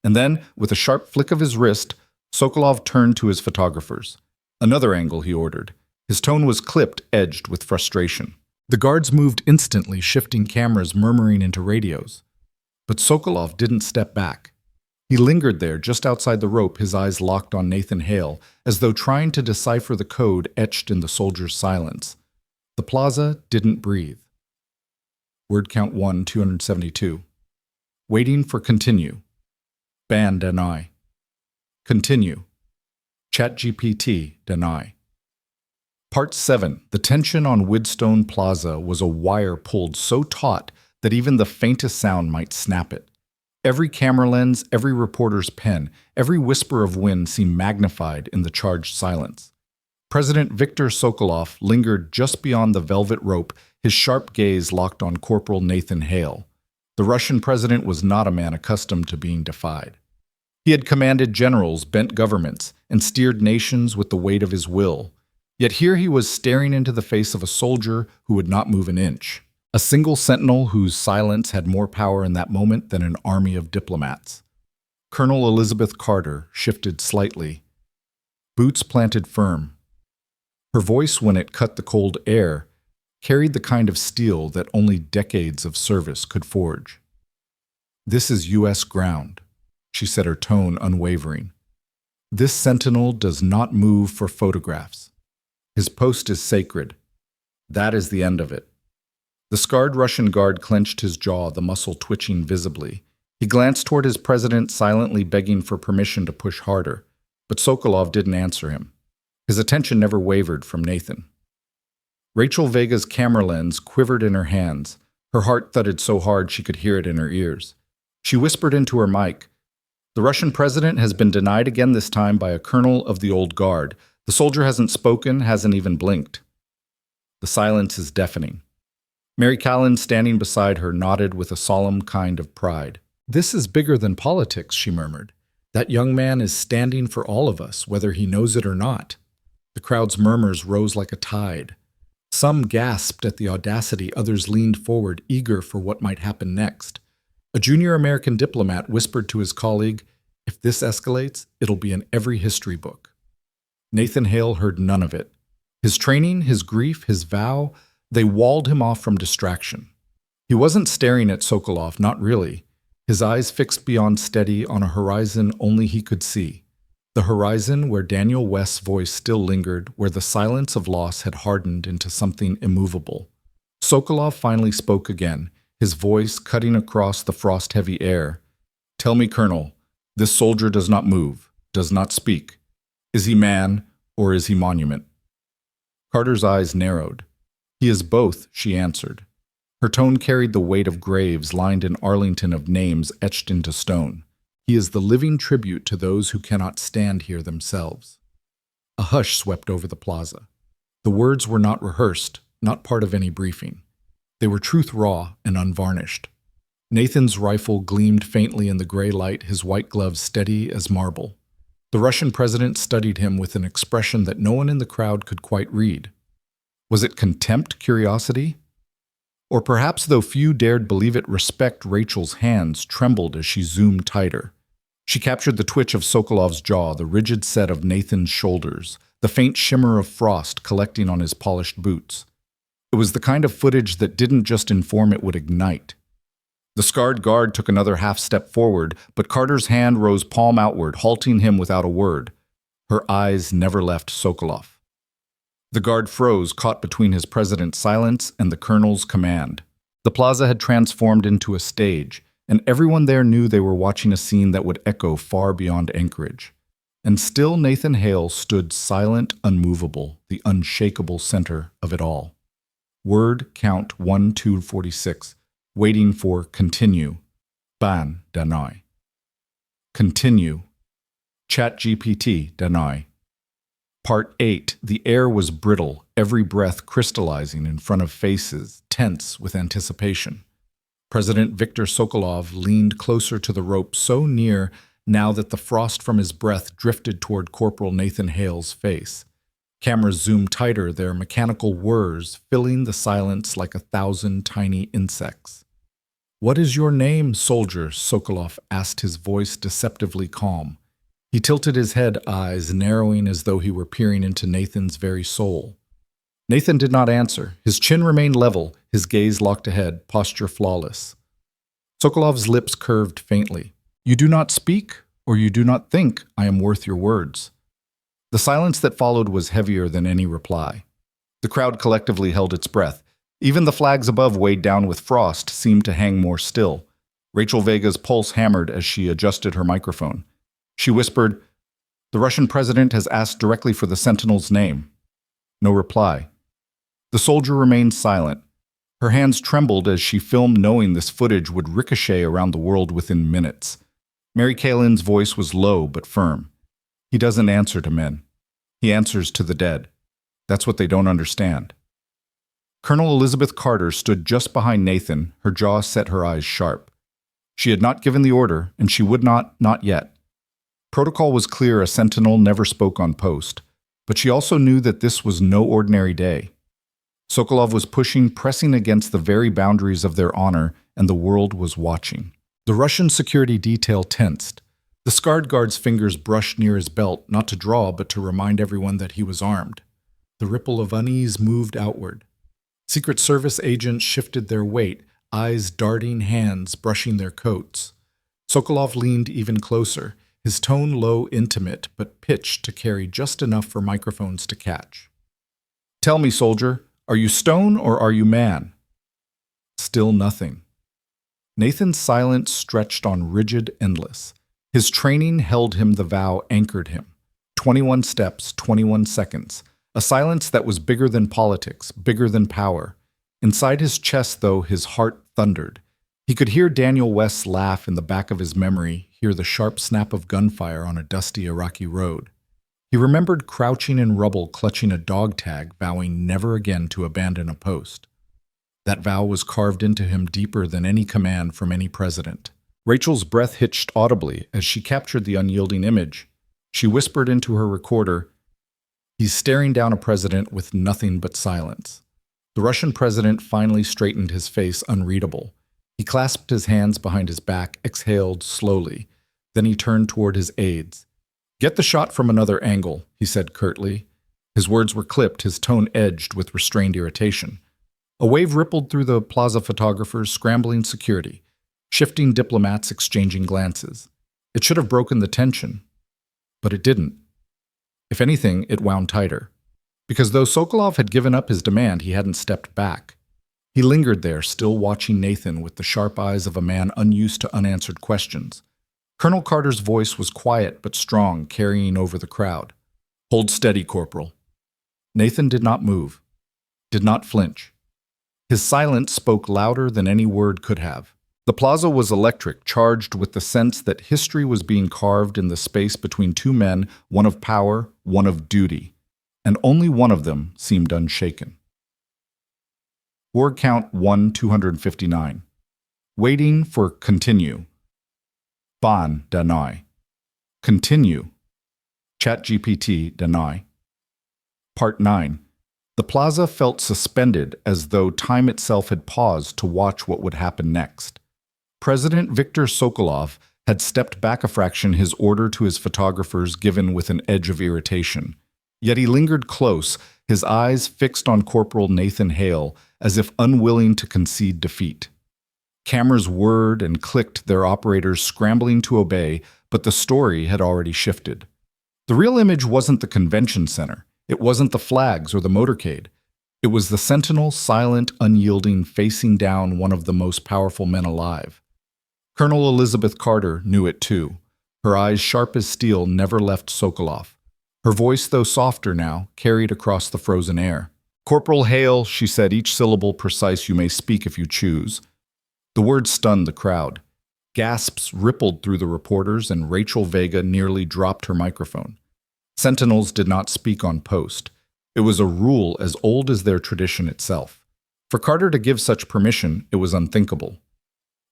And then, with a sharp flick of his wrist, Sokolov turned to his photographers. "Another angle," he ordered. His tone was clipped, edged with frustration. The guards moved instantly, shifting cameras, murmuring into radios. But Sokolov didn't step back. He lingered there, just outside the rope, his eyes locked on Nathan Hale, as though trying to decipher the code etched in the soldier's silence. The plaza didn't breathe. Word count 1, 272. Waiting for continue. Ban deny. Continue. ChatGPT deny. Part 7. The tension on Widstone Plaza was a wire pulled so taut that even the faintest sound might snap it. Every camera lens, every reporter's pen, every whisper of wind seemed magnified in the charged silence. President Viktor Sokolov lingered just beyond the velvet rope, his sharp gaze locked on Corporal Nathan Hale. The Russian president was not a man accustomed to being defied. He had commanded generals, bent governments, and steered nations with the weight of his will. Yet here he was staring into the face of a soldier who would not move an inch. A single sentinel whose silence had more power in that moment than an army of diplomats. Colonel Elizabeth Carter shifted slightly, boots planted firm. Her voice, when it cut the cold air, carried the kind of steel that only decades of service could forge. "This is U.S. ground," she said, her tone unwavering. "This Sentinel does not move for photographs. His post is sacred. That is the end of it." The scarred Russian guard clenched his jaw, the muscle twitching visibly. He glanced toward his president, silently begging for permission to push harder, but Sokolov didn't answer him. His attention never wavered from Nathan. Rachel Vega's camera lens quivered in her hands. Her heart thudded so hard she could hear it in her ears. She whispered into her mic, "The Russian president has been denied again, this time by a colonel of the old guard. The soldier hasn't spoken, hasn't even blinked." The silence is deafening. Mary Callan, standing beside her, nodded with a solemn kind of pride. "This is bigger than politics," she murmured. "That young man is standing for all of us, whether he knows it or not." The crowd's murmurs rose like a tide. Some gasped at the audacity, others leaned forward, eager for what might happen next. A junior American diplomat whispered to his colleague, "If this escalates, it'll be in every history book." Nathan Hale heard none of it. His training, his grief, his vow, they walled him off from distraction. He wasn't staring at Sokolov, not really. His eyes fixed beyond steady on a horizon only he could see. The horizon where Daniel West's voice still lingered, where the silence of loss had hardened into something immovable. Sokolov finally spoke again, his voice cutting across the frost-heavy air. "Tell me, Colonel, this soldier does not move, does not speak. Is he man, or is he monument?" Carter's eyes narrowed. "He is both," she answered. Her tone carried the weight of graves lined in Arlington of names etched into stone. "He is the living tribute to those who cannot stand here themselves." A hush swept over the plaza. The words were not rehearsed, not part of any briefing. They were truth raw and unvarnished. Nathan's rifle gleamed faintly in the gray light, his white gloves steady as marble. The Russian president studied him with an expression that no one in the crowd could quite read. Was it contempt, curiosity? Or perhaps, though few dared believe it, respect. Rachel's hands trembled as she zoomed tighter. She captured the twitch of Sokolov's jaw, the rigid set of Nathan's shoulders, the faint shimmer of frost collecting on his polished boots. It was the kind of footage that didn't just inform, it would ignite. The scarred guard took another half step forward, but Carter's hand rose palm outward, halting him without a word. Her eyes never left Sokolov. The guard froze, caught between his president's silence and the colonel's command. The plaza had transformed into a stage, and everyone there knew they were watching a scene that would echo far beyond Anchorage. And still Nathan Hale stood silent, unmovable, the unshakable center of it all. Word count 1246, waiting for continue. Ban deny. Continue. ChatGPT deny. Part 8. The air was brittle, every breath crystallizing in front of faces, tense with anticipation. President Viktor Sokolov leaned closer to the rope, so near now that the frost from his breath drifted toward Corporal Nathan Hale's face. Cameras zoomed tighter, their mechanical whirs filling the silence like 1,000 tiny insects. "What is your name, soldier?" Sokolov asked, his voice deceptively calm. He tilted his head, eyes narrowing as though he were peering into Nathan's very soul. Nathan did not answer. His chin remained level, his gaze locked ahead, posture flawless. Sokolov's lips curved faintly. "You do not speak, or you do not think I am worth your words." The silence that followed was heavier than any reply. The crowd collectively held its breath. Even the flags above, weighed down with frost, seemed to hang more still. Rachel Vega's pulse hammered as she adjusted her microphone. She whispered, "The Russian president has asked directly for the Sentinel's name." No reply. The soldier remained silent. Her hands trembled as she filmed, knowing this footage would ricochet around the world within minutes. Mary Callan's voice was low but firm. "He doesn't answer to men. He answers to the dead. That's what they don't understand." Colonel Elizabeth Carter stood just behind Nathan, her jaw set, her eyes sharp. She had not given the order, and she would not yet. Protocol was clear, a sentinel never spoke on post, but she also knew that this was no ordinary day. Sokolov was pushing, pressing against the very boundaries of their honor, and the world was watching. The Russian security detail tensed. The scarred guard's fingers brushed near his belt, not to draw, but to remind everyone that he was armed. The ripple of unease moved outward. Secret Service agents shifted their weight, eyes darting, hands brushing their coats. Sokolov leaned even closer, his tone low, intimate, but pitched to carry just enough for microphones to catch. "Tell me, soldier, are you stone or are you man?" Still nothing. Nathan's silence stretched on rigid, endless. His training held him, the vow anchored him. 21 steps, 21 seconds. A silence that was bigger than politics, bigger than power. Inside his chest, though, his heart thundered. He could hear Daniel West's laugh in the back of his memory, hear the sharp snap of gunfire on a dusty Iraqi road. He remembered crouching in rubble, clutching a dog tag, vowing never again to abandon a post. That vow was carved into him deeper than any command from any president. Rachel's breath hitched audibly as she captured the unyielding image. She whispered into her recorder, "He's staring down a president with nothing but silence." The Russian president finally straightened his face, unreadable. He clasped his hands behind his back, exhaled slowly. Then he turned toward his aides. "Get the shot from another angle," he said curtly. His words were clipped, his tone edged with restrained irritation. A wave rippled through the Plaza photographers, scrambling security, shifting diplomats exchanging glances. It should have broken the tension, but it didn't. If anything, it wound tighter. Because though Sokolov had given up his demand, he hadn't stepped back. He lingered there, still watching Nathan with the sharp eyes of a man unused to unanswered questions. Colonel Carter's voice was quiet but strong, carrying over the crowd. "Hold steady, Corporal." Nathan did not move, did not flinch. His silence spoke louder than any word could have. The plaza was electric, charged with the sense that history was being carved in the space between two men, one of power, one of duty, and only one of them seemed unshaken. Word count 1,259. Waiting for continue. Ban deny. Continue. ChatGPT deny. Part 9. The plaza felt suspended, as though time itself had paused to watch what would happen next. President Viktor Sokolov had stepped back a fraction, his order to his photographers given with an edge of irritation. Yet he lingered close, his eyes fixed on Corporal Nathan Hale, as if unwilling to concede defeat. Cameras whirred and clicked, their operators scrambling to obey, but the story had already shifted. The real image wasn't the convention center. It wasn't the flags or the motorcade. It was the Sentinel, silent, unyielding, facing down one of the most powerful men alive. Colonel Elizabeth Carter knew it too. Her eyes, sharp as steel, never left Sokolov. Her voice, though softer now, carried across the frozen air. "Corporal Hale," she said, each syllable precise. "You may speak if you choose." The word stunned the crowd. Gasps rippled through the reporters, and Rachel Vega nearly dropped her microphone. Sentinels did not speak on post. It was a rule as old as their tradition itself. For Carter to give such permission, it was unthinkable.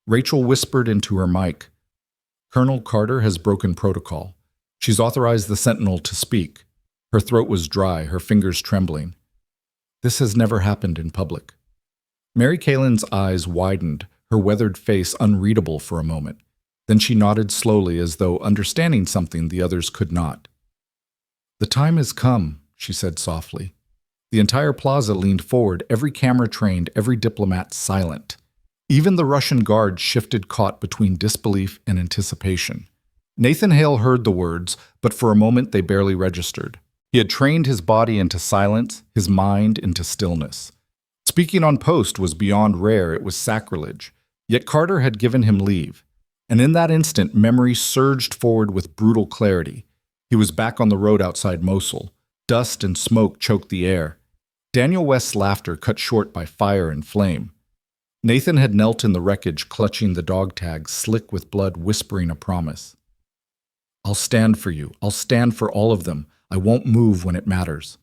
Rachel whispered into her mic, "Colonel Carter has broken protocol. She's authorized the Sentinel to speak." Her throat was dry, her fingers trembling. "This has never happened in public." Mary Kalen's eyes widened, her weathered face unreadable for a moment. Then she nodded slowly, as though understanding something the others could not. "The time has come," she said softly. The entire plaza leaned forward, every camera trained, every diplomat silent. Even the Russian guard shifted, caught between disbelief and anticipation. Nathan Hale heard the words, but for a moment they barely registered. He had trained his body into silence, his mind into stillness. Speaking on post was beyond rare, it was sacrilege. Yet Carter had given him leave. And in that instant, memory surged forward with brutal clarity. He was back on the road outside Mosul. Dust and smoke choked the air. Daniel West's laughter cut short by fire and flame. Nathan had knelt in the wreckage, clutching the dog tag, slick with blood, whispering a promise. "I'll stand for you. I'll stand for all of them. I won't move when it matters."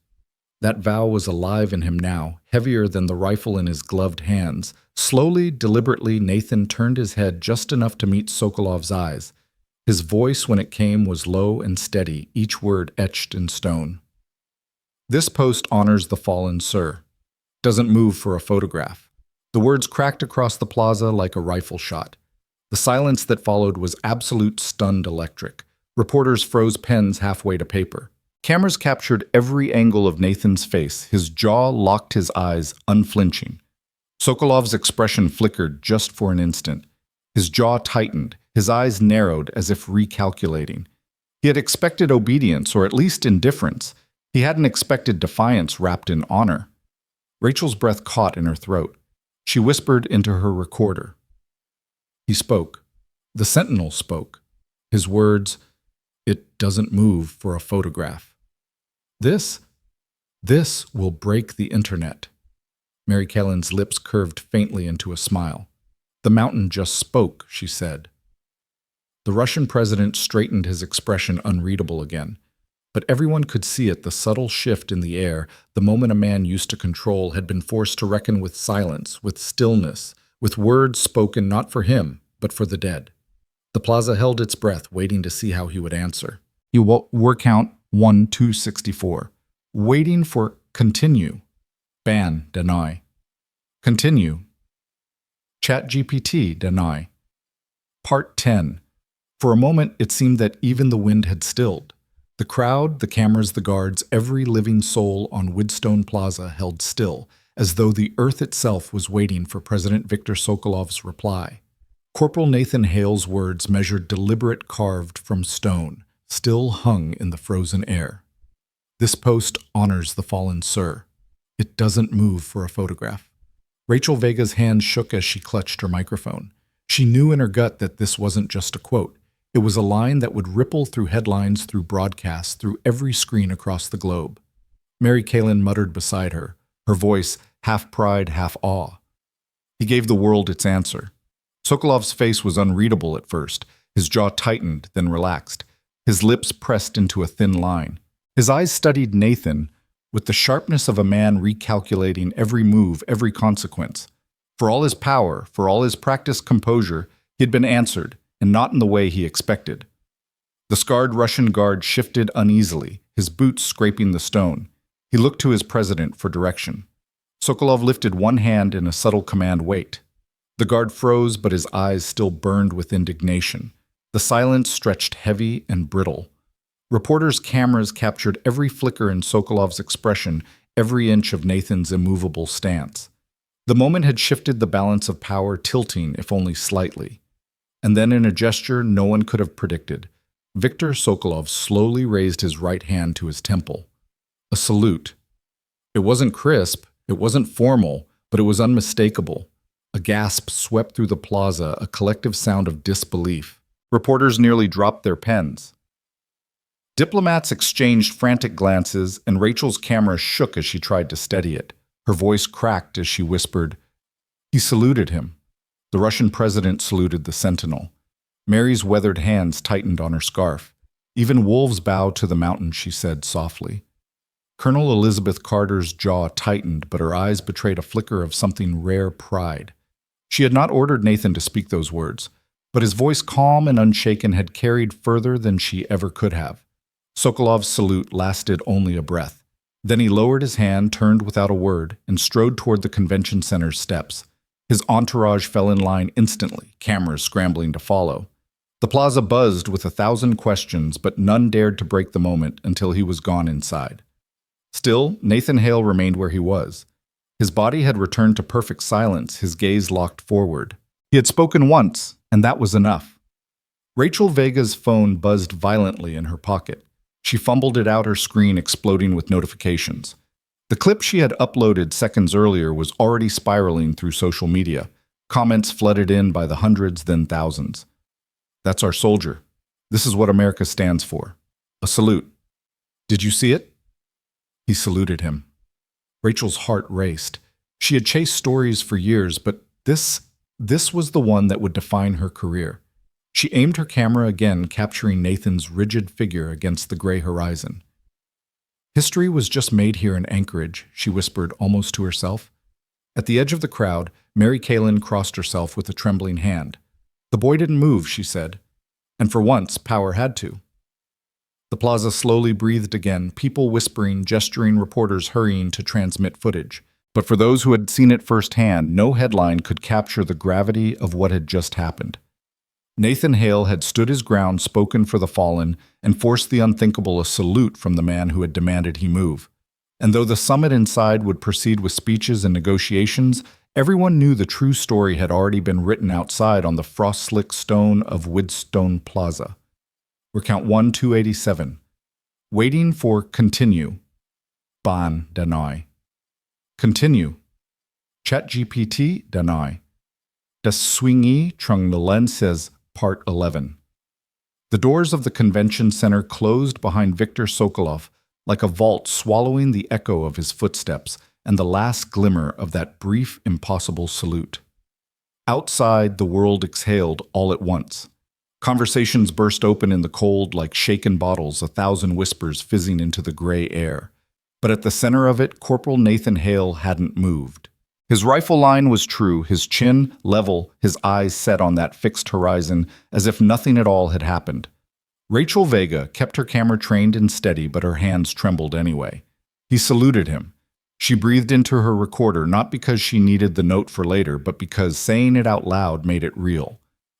That vow was alive in him now, heavier than the rifle in his gloved hands. Slowly, deliberately, Nathan turned his head just enough to meet Sokolov's eyes. His voice, when it came, was low and steady, each word etched in stone. "This post honors the fallen sir. Doesn't move for a photograph." The words cracked across the plaza like a rifle shot. The silence that followed was absolute, stunned electric. Reporters froze pens halfway to paper. Cameras captured every angle of Nathan's face. His jaw locked, his eyes unflinching. Sokolov's expression flickered just for an instant. His jaw tightened, his eyes narrowed as if recalculating. He had expected obedience, or at least indifference. He hadn't expected defiance wrapped in honor. Rachel's breath caught in her throat. She whispered into her recorder. He spoke. The Sentinel spoke. His words, "It doesn't move for a photograph." This will break the internet. Mary Kellen's lips curved faintly into a smile. "The mountain just spoke," she said. The Russian president straightened, his expression unreadable again. But everyone could see it, the subtle shift in the air, the moment a man used to control had been forced to reckon with silence, with stillness, with words spoken not for him, but for the dead. The plaza held its breath, waiting to see how he would answer. Word count 1264. Waiting for continue. Ban, deny. Continue. ChatGPT, deny. Part 10. For a moment, it seemed that even the wind had stilled. The crowd, the cameras, the guards, every living soul on Woodstone Plaza held still, as though the earth itself was waiting for President Viktor Sokolov's reply. Corporal Nathan Hale's words, measured deliberate, carved from stone, still hung in the frozen air. "This post honors the fallen sir. It doesn't move for a photograph." Rachel Vega's hand shook as she clutched her microphone. She knew in her gut that this wasn't just a quote. It was a line that would ripple through headlines, through broadcasts, through every screen across the globe. Mary Kalen muttered beside her, her voice half pride, half awe. He gave the world its answer. Sokolov's face was unreadable at first. His jaw tightened, then relaxed. His lips pressed into a thin line. His eyes studied Nathan with the sharpness of a man recalculating every move, every consequence. For all his power, for all his practiced composure, he had been answered, and not in the way he expected. The scarred Russian guard shifted uneasily, his boots scraping the stone. He looked to his president for direction. Sokolov lifted one hand in a subtle command, "Wait." The guard froze, but his eyes still burned with indignation. The silence stretched heavy and brittle. Reporters' cameras captured every flicker in Sokolov's expression, every inch of Nathan's immovable stance. The moment had shifted the balance of power, tilting, if only slightly. And then in a gesture no one could have predicted, Viktor Sokolov slowly raised his right hand to his temple. A salute. It wasn't crisp, it wasn't formal, but it was unmistakable. A gasp swept through the plaza, a collective sound of disbelief. Reporters nearly dropped their pens. Diplomats exchanged frantic glances, and Rachel's camera shook as she tried to steady it. Her voice cracked as she whispered, "He saluted him." The Russian president saluted the Sentinel. Mary's weathered hands tightened on her scarf. "Even wolves bow to the mountain," she said softly. Colonel Elizabeth Carter's jaw tightened, but her eyes betrayed a flicker of something rare pride. She had not ordered Nathan to speak those words, but his voice, calm and unshaken, had carried further than she ever could have. Sokolov's salute lasted only a breath. Then he lowered his hand, turned without a word, and strode toward the convention center's steps. His entourage fell in line instantly, cameras scrambling to follow. The plaza buzzed with 1,000 questions, but none dared to break the moment until he was gone inside. Still, Nathan Hale remained where he was. His body had returned to perfect silence, his gaze locked forward. He had spoken once, and that was enough. Rachel Vega's phone buzzed violently in her pocket. She fumbled it out, her screen exploding with notifications. The clip she had uploaded seconds earlier was already spiraling through social media. Comments flooded in by the hundreds, then thousands. "That's our soldier. This is what America stands for. A salute. Did you see it?" He saluted him. Rachel's heart raced. She had chased stories for years, but this was the one that would define her career. She aimed her camera again, capturing Nathan's rigid figure against the gray horizon. "History was just made here in Anchorage," she whispered almost to herself. At the edge of the crowd, Mary Kalen crossed herself with a trembling hand. "The boy didn't move," she said. And for once, power had to. The plaza slowly breathed again, people whispering, gesturing, reporters hurrying to transmit footage. But for those who had seen it firsthand, no headline could capture the gravity of what had just happened. Nathan Hale had stood his ground, spoken for the fallen, and forced the unthinkable, a salute from the man who had demanded he move. And though the summit inside would proceed with speeches and negotiations, Everyone knew the true story had already been written outside on the frost-slick stone of Widstone Plaza. Recount 1287. Waiting for continue. Ban Danai. Continue. ChatGPT Danai. Das Swingi Trung Lenses Part 11. The doors of the convention center closed behind Viktor Sokolov like a vault swallowing the echo of his footsteps and the last glimmer of that brief, impossible salute. Outside, the world exhaled all at once. Conversations burst open in the cold like shaken bottles, 1,000 whispers fizzing into the gray air. But at the center of it, Corporal Nathan Hale hadn't moved. His rifle line was true, his chin level, his eyes set on that fixed horizon, as if nothing at all had happened. Rachel Vega kept her camera trained and steady, but her hands trembled anyway. He saluted him. She breathed into her recorder, not because she needed the note for later, but because saying it out loud made it real.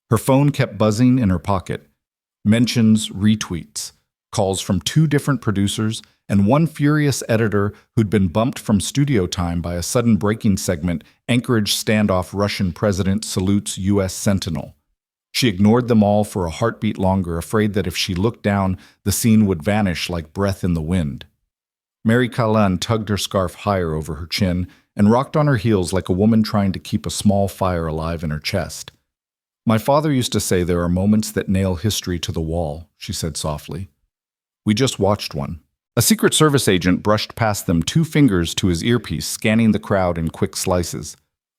Her phone kept buzzing in her pocket. Mentions, retweets, calls from 2 different producers, and one furious editor who'd been bumped from studio time by a sudden breaking segment, Anchorage standoff Russian President salutes U.S. Sentinel. She ignored them all for a heartbeat longer, afraid that if she looked down, the scene would vanish like breath in the wind. Mary Callan tugged her scarf higher over her chin and rocked on her heels like a woman trying to keep a small fire alive in her chest. My father used to say there are moments that nail history to the wall, she said softly. We just watched one. A Secret Service agent brushed past them, 2 fingers to his earpiece, scanning the crowd in quick slices.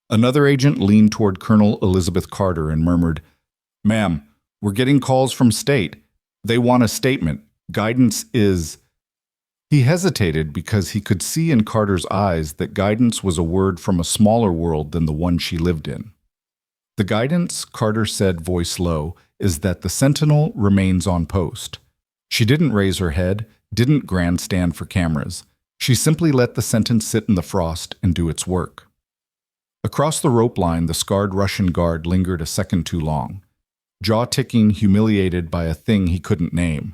Another agent leaned toward Colonel Elizabeth Carter and murmured, "Ma'am, we're getting calls from state. They want a statement. Guidance is—" He hesitated because he could see in Carter's eyes that guidance was a word from a smaller world than the one she lived in. The guidance, Carter said, voice low, is that the Sentinel remains on post. She didn't raise her head, didn't grandstand for cameras. She simply let the sentence sit in the frost and do its work. Across the rope line, the scarred Russian guard lingered a second too long, jaw-ticking, humiliated by a thing he couldn't name.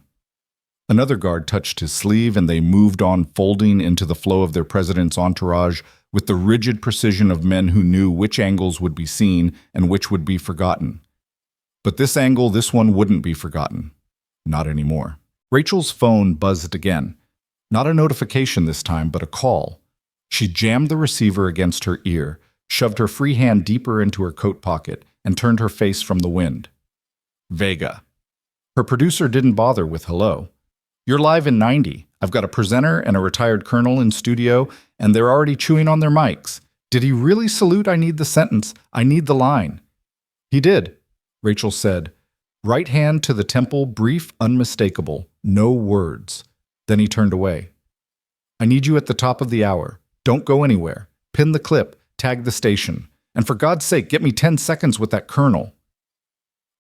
Another guard touched his sleeve, and they moved on, folding into the flow of their president's entourage with the rigid precision of men who knew which angles would be seen and which would be forgotten. But this angle, this one wouldn't be forgotten. Not anymore. Rachel's phone buzzed again. Not a notification this time, but a call. She jammed the receiver against her ear, shoved her free hand deeper into her coat pocket, and turned her face from the wind. Vega. Her producer didn't bother with hello. You're live in 90. I've got a presenter and a retired colonel in studio, and they're already chewing on their mics. Did he really salute? I need the sentence. I need the line. He did, Rachel said. Right hand to the temple, brief, unmistakable. No words. Then he turned away. I need you at the top of the hour. Don't go anywhere. Pin the clip. Tag the station. And for God's sake, get me 10 seconds with that colonel.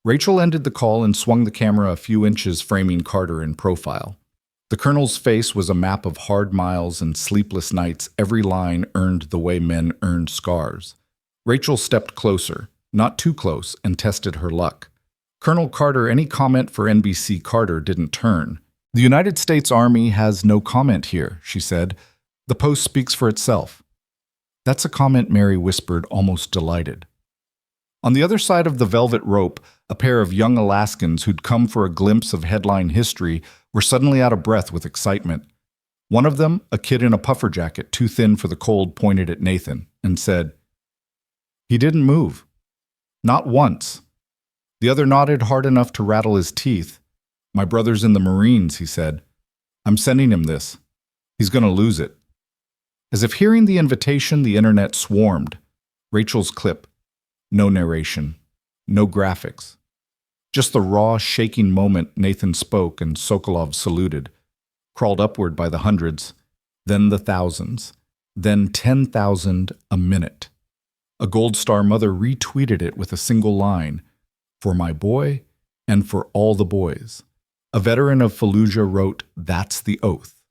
Rachel ended the call and swung the camera a few inches, framing Carter in profile. The colonel's face was a map of hard miles and sleepless nights, every line earned the way men earned scars. Rachel stepped closer, not too close, and tested her luck. Colonel Carter, any comment for NBC Carter didn't turn. The United States Army has no comment here, she said. The post speaks for itself. That's a comment, Mary whispered, almost delighted. On the other side of the velvet rope, a pair of young Alaskans who'd come for a glimpse of headline history were suddenly out of breath with excitement. One of them, a kid in a puffer jacket too thin for the cold, pointed at Nathan and said, "He didn't move. Not once." The other nodded hard enough to rattle his teeth. "My brother's in the Marines," he said. "I'm sending him this. He's going to lose it." As if hearing the invitation, the internet swarmed. Rachel's clip. No narration. No graphics. Just the raw, shaking moment Nathan spoke and Sokolov saluted. Crawled upward by the hundreds, then the thousands, then 10,000 a minute. A Gold Star mother retweeted it with a single line, "For my boy and for all the boys." A veteran of Fallujah wrote, "That's the oath,"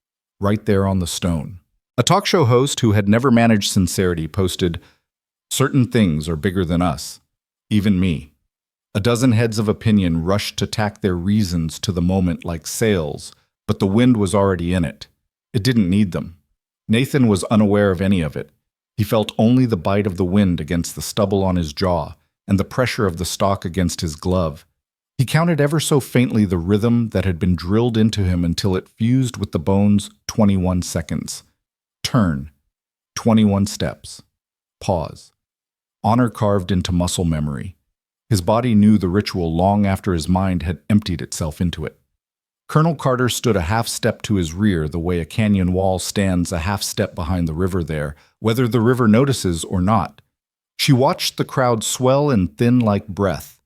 right there on the stone. A talk show host who had never managed sincerity posted, "Certain things are bigger than us, even me." A dozen heads of opinion rushed to tack their reasons to the moment like sails, but the wind was already in it. It didn't need them. Nathan was unaware of any of it. He felt only the bite of the wind against the stubble on his jaw and the pressure of the stock against his glove. He counted ever so faintly the rhythm that had been drilled into him until it fused with the bones. 21 seconds. Turn. 21 steps. Pause. Honor carved into muscle memory. His body knew the ritual long after his mind had emptied itself into it. Colonel Carter stood a half step to his rear the way a canyon wall stands a half step behind the river there, whether the river notices or not. She watched the crowd swell and thin like breath.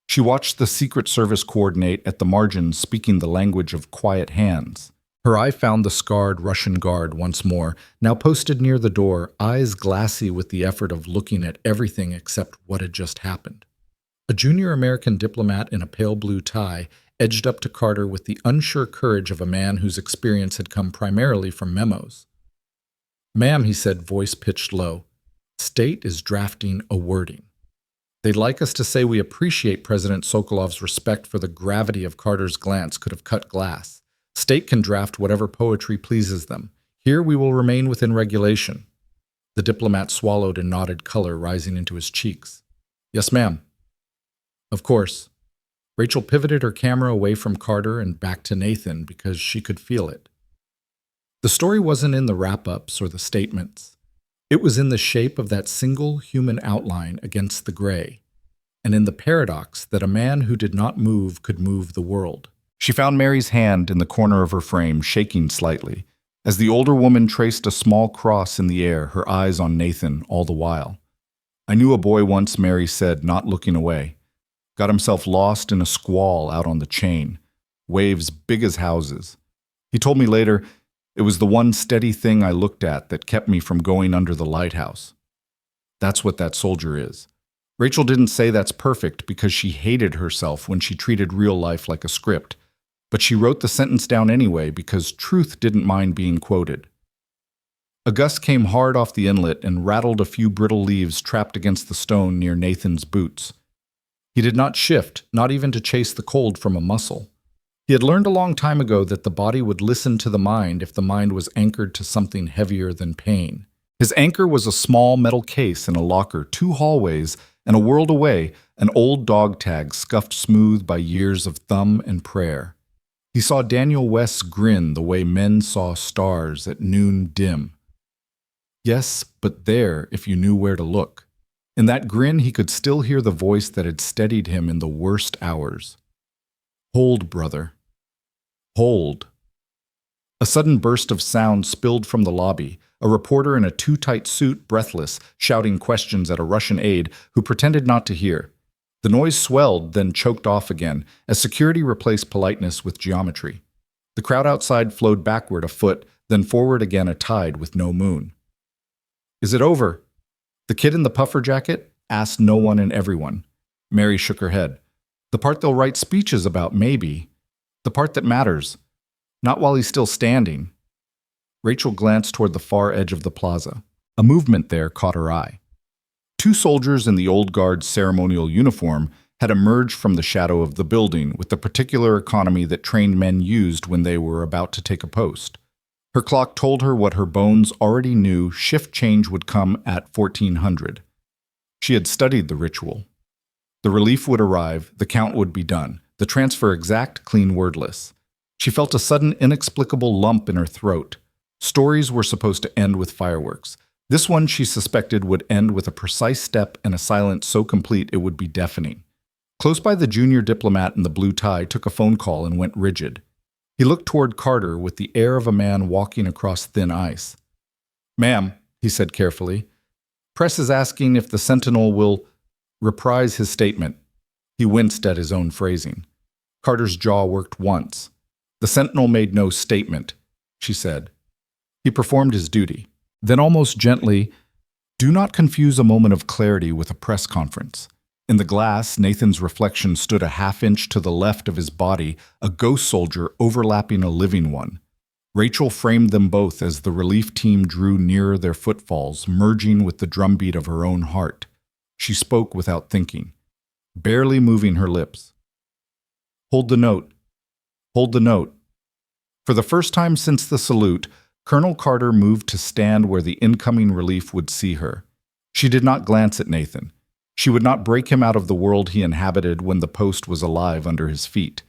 She watched the Secret Service coordinate at the margins, speaking the language of quiet hands. Her eye found the scarred Russian guard once more, now posted near the door, eyes glassy with the effort of looking at everything except what had just happened. A junior American diplomat in a pale blue tie edged up to Carter with the unsure courage of a man whose experience had come primarily from memos. "Ma'am," he said, voice pitched low, "State is drafting a wording. They'd like us to say we appreciate President Sokolov's respect for the gravity of Carter's glance could have cut glass. State can draft whatever poetry pleases them. Here we will remain within regulation." The diplomat swallowed and nodded, color rising into his cheeks. "Yes, ma'am." "Of course." Rachel pivoted her camera away from Carter and back to Nathan because she could feel it. The story wasn't in the wrap-ups or the statements. It was in the shape of that single human outline against the gray, and in the paradox that a man who did not move could move the world. She found Mary's hand in the corner of her frame, shaking slightly, as the older woman traced a small cross in the air, her eyes on Nathan all the while. "I knew a boy once," Mary said, not looking away. "Got himself lost in a squall out on the chain. Waves big as houses. He told me later, it was the one steady thing I looked at that kept me from going under the lighthouse. That's what that soldier is." Rachel didn't say that's perfect because she hated herself when she treated real life like a script, but she wrote the sentence down anyway because truth didn't mind being quoted. A gust came hard off the inlet and rattled a few brittle leaves trapped against the stone near Nathan's boots. He did not shift, not even to chase the cold from a muscle. He had learned a long time ago that the body would listen to the mind if the mind was anchored to something heavier than pain. His anchor was a small metal case in a locker 2 hallways, and a world away, an old dog tag scuffed smooth by years of thumb and prayer. He saw Daniel West's grin the way men saw stars at noon dim. Yes, but there, if you knew where to look. In that grin, he could still hear the voice that had steadied him in the worst hours. "Hold, brother. Hold." A sudden burst of sound spilled from the lobby, a reporter in a too tight suit, breathless, shouting questions at a Russian aide who pretended not to hear. The noise swelled, then choked off again, as security replaced politeness with geometry. The crowd outside flowed backward a foot, then forward again a tide with no moon. "Is it over?" The kid in the puffer jacket asked no one and everyone. Mary shook her head. "The part they'll write speeches about, maybe. The part that matters. Not while he's still standing." Rachel glanced toward the far edge of the plaza. A movement there caught her eye. 2 soldiers in the old guard's ceremonial uniform had emerged from the shadow of the building with the particular economy that trained men used when they were about to take a post. Her clock told her what her bones already knew: shift change would come at 1400. She had studied the ritual. The relief would arrive, the count would be done, the transfer exact, clean, wordless. She felt a sudden inexplicable lump in her throat. Stories were supposed to end with fireworks. This one, she suspected, would end with a precise step and a silence so complete it would be deafening. Close by, the junior diplomat in the blue tie took a phone call and went rigid. He looked toward Carter with the air of a man walking across thin ice. "Ma'am," he said carefully, "press is asking if the Sentinel will reprise his statement." He winced at his own phrasing. Carter's jaw worked once. "The Sentinel made no statement," she said. He performed his duty. Then almost gently, "Do not confuse a moment of clarity with a press conference." In the glass, Nathan's reflection stood a half-inch to the left of his body, a ghost soldier overlapping a living one. Rachel framed them both as the relief team drew nearer their footfalls, merging with the drumbeat of her own heart. She spoke without thinking, barely moving her lips. "Hold the note. Hold the note." For the first time since the salute, Colonel Carter moved to stand where the incoming relief would see her. She did not glance at Nathan. She would not break him out of the world he inhabited when the post was alive under his feet.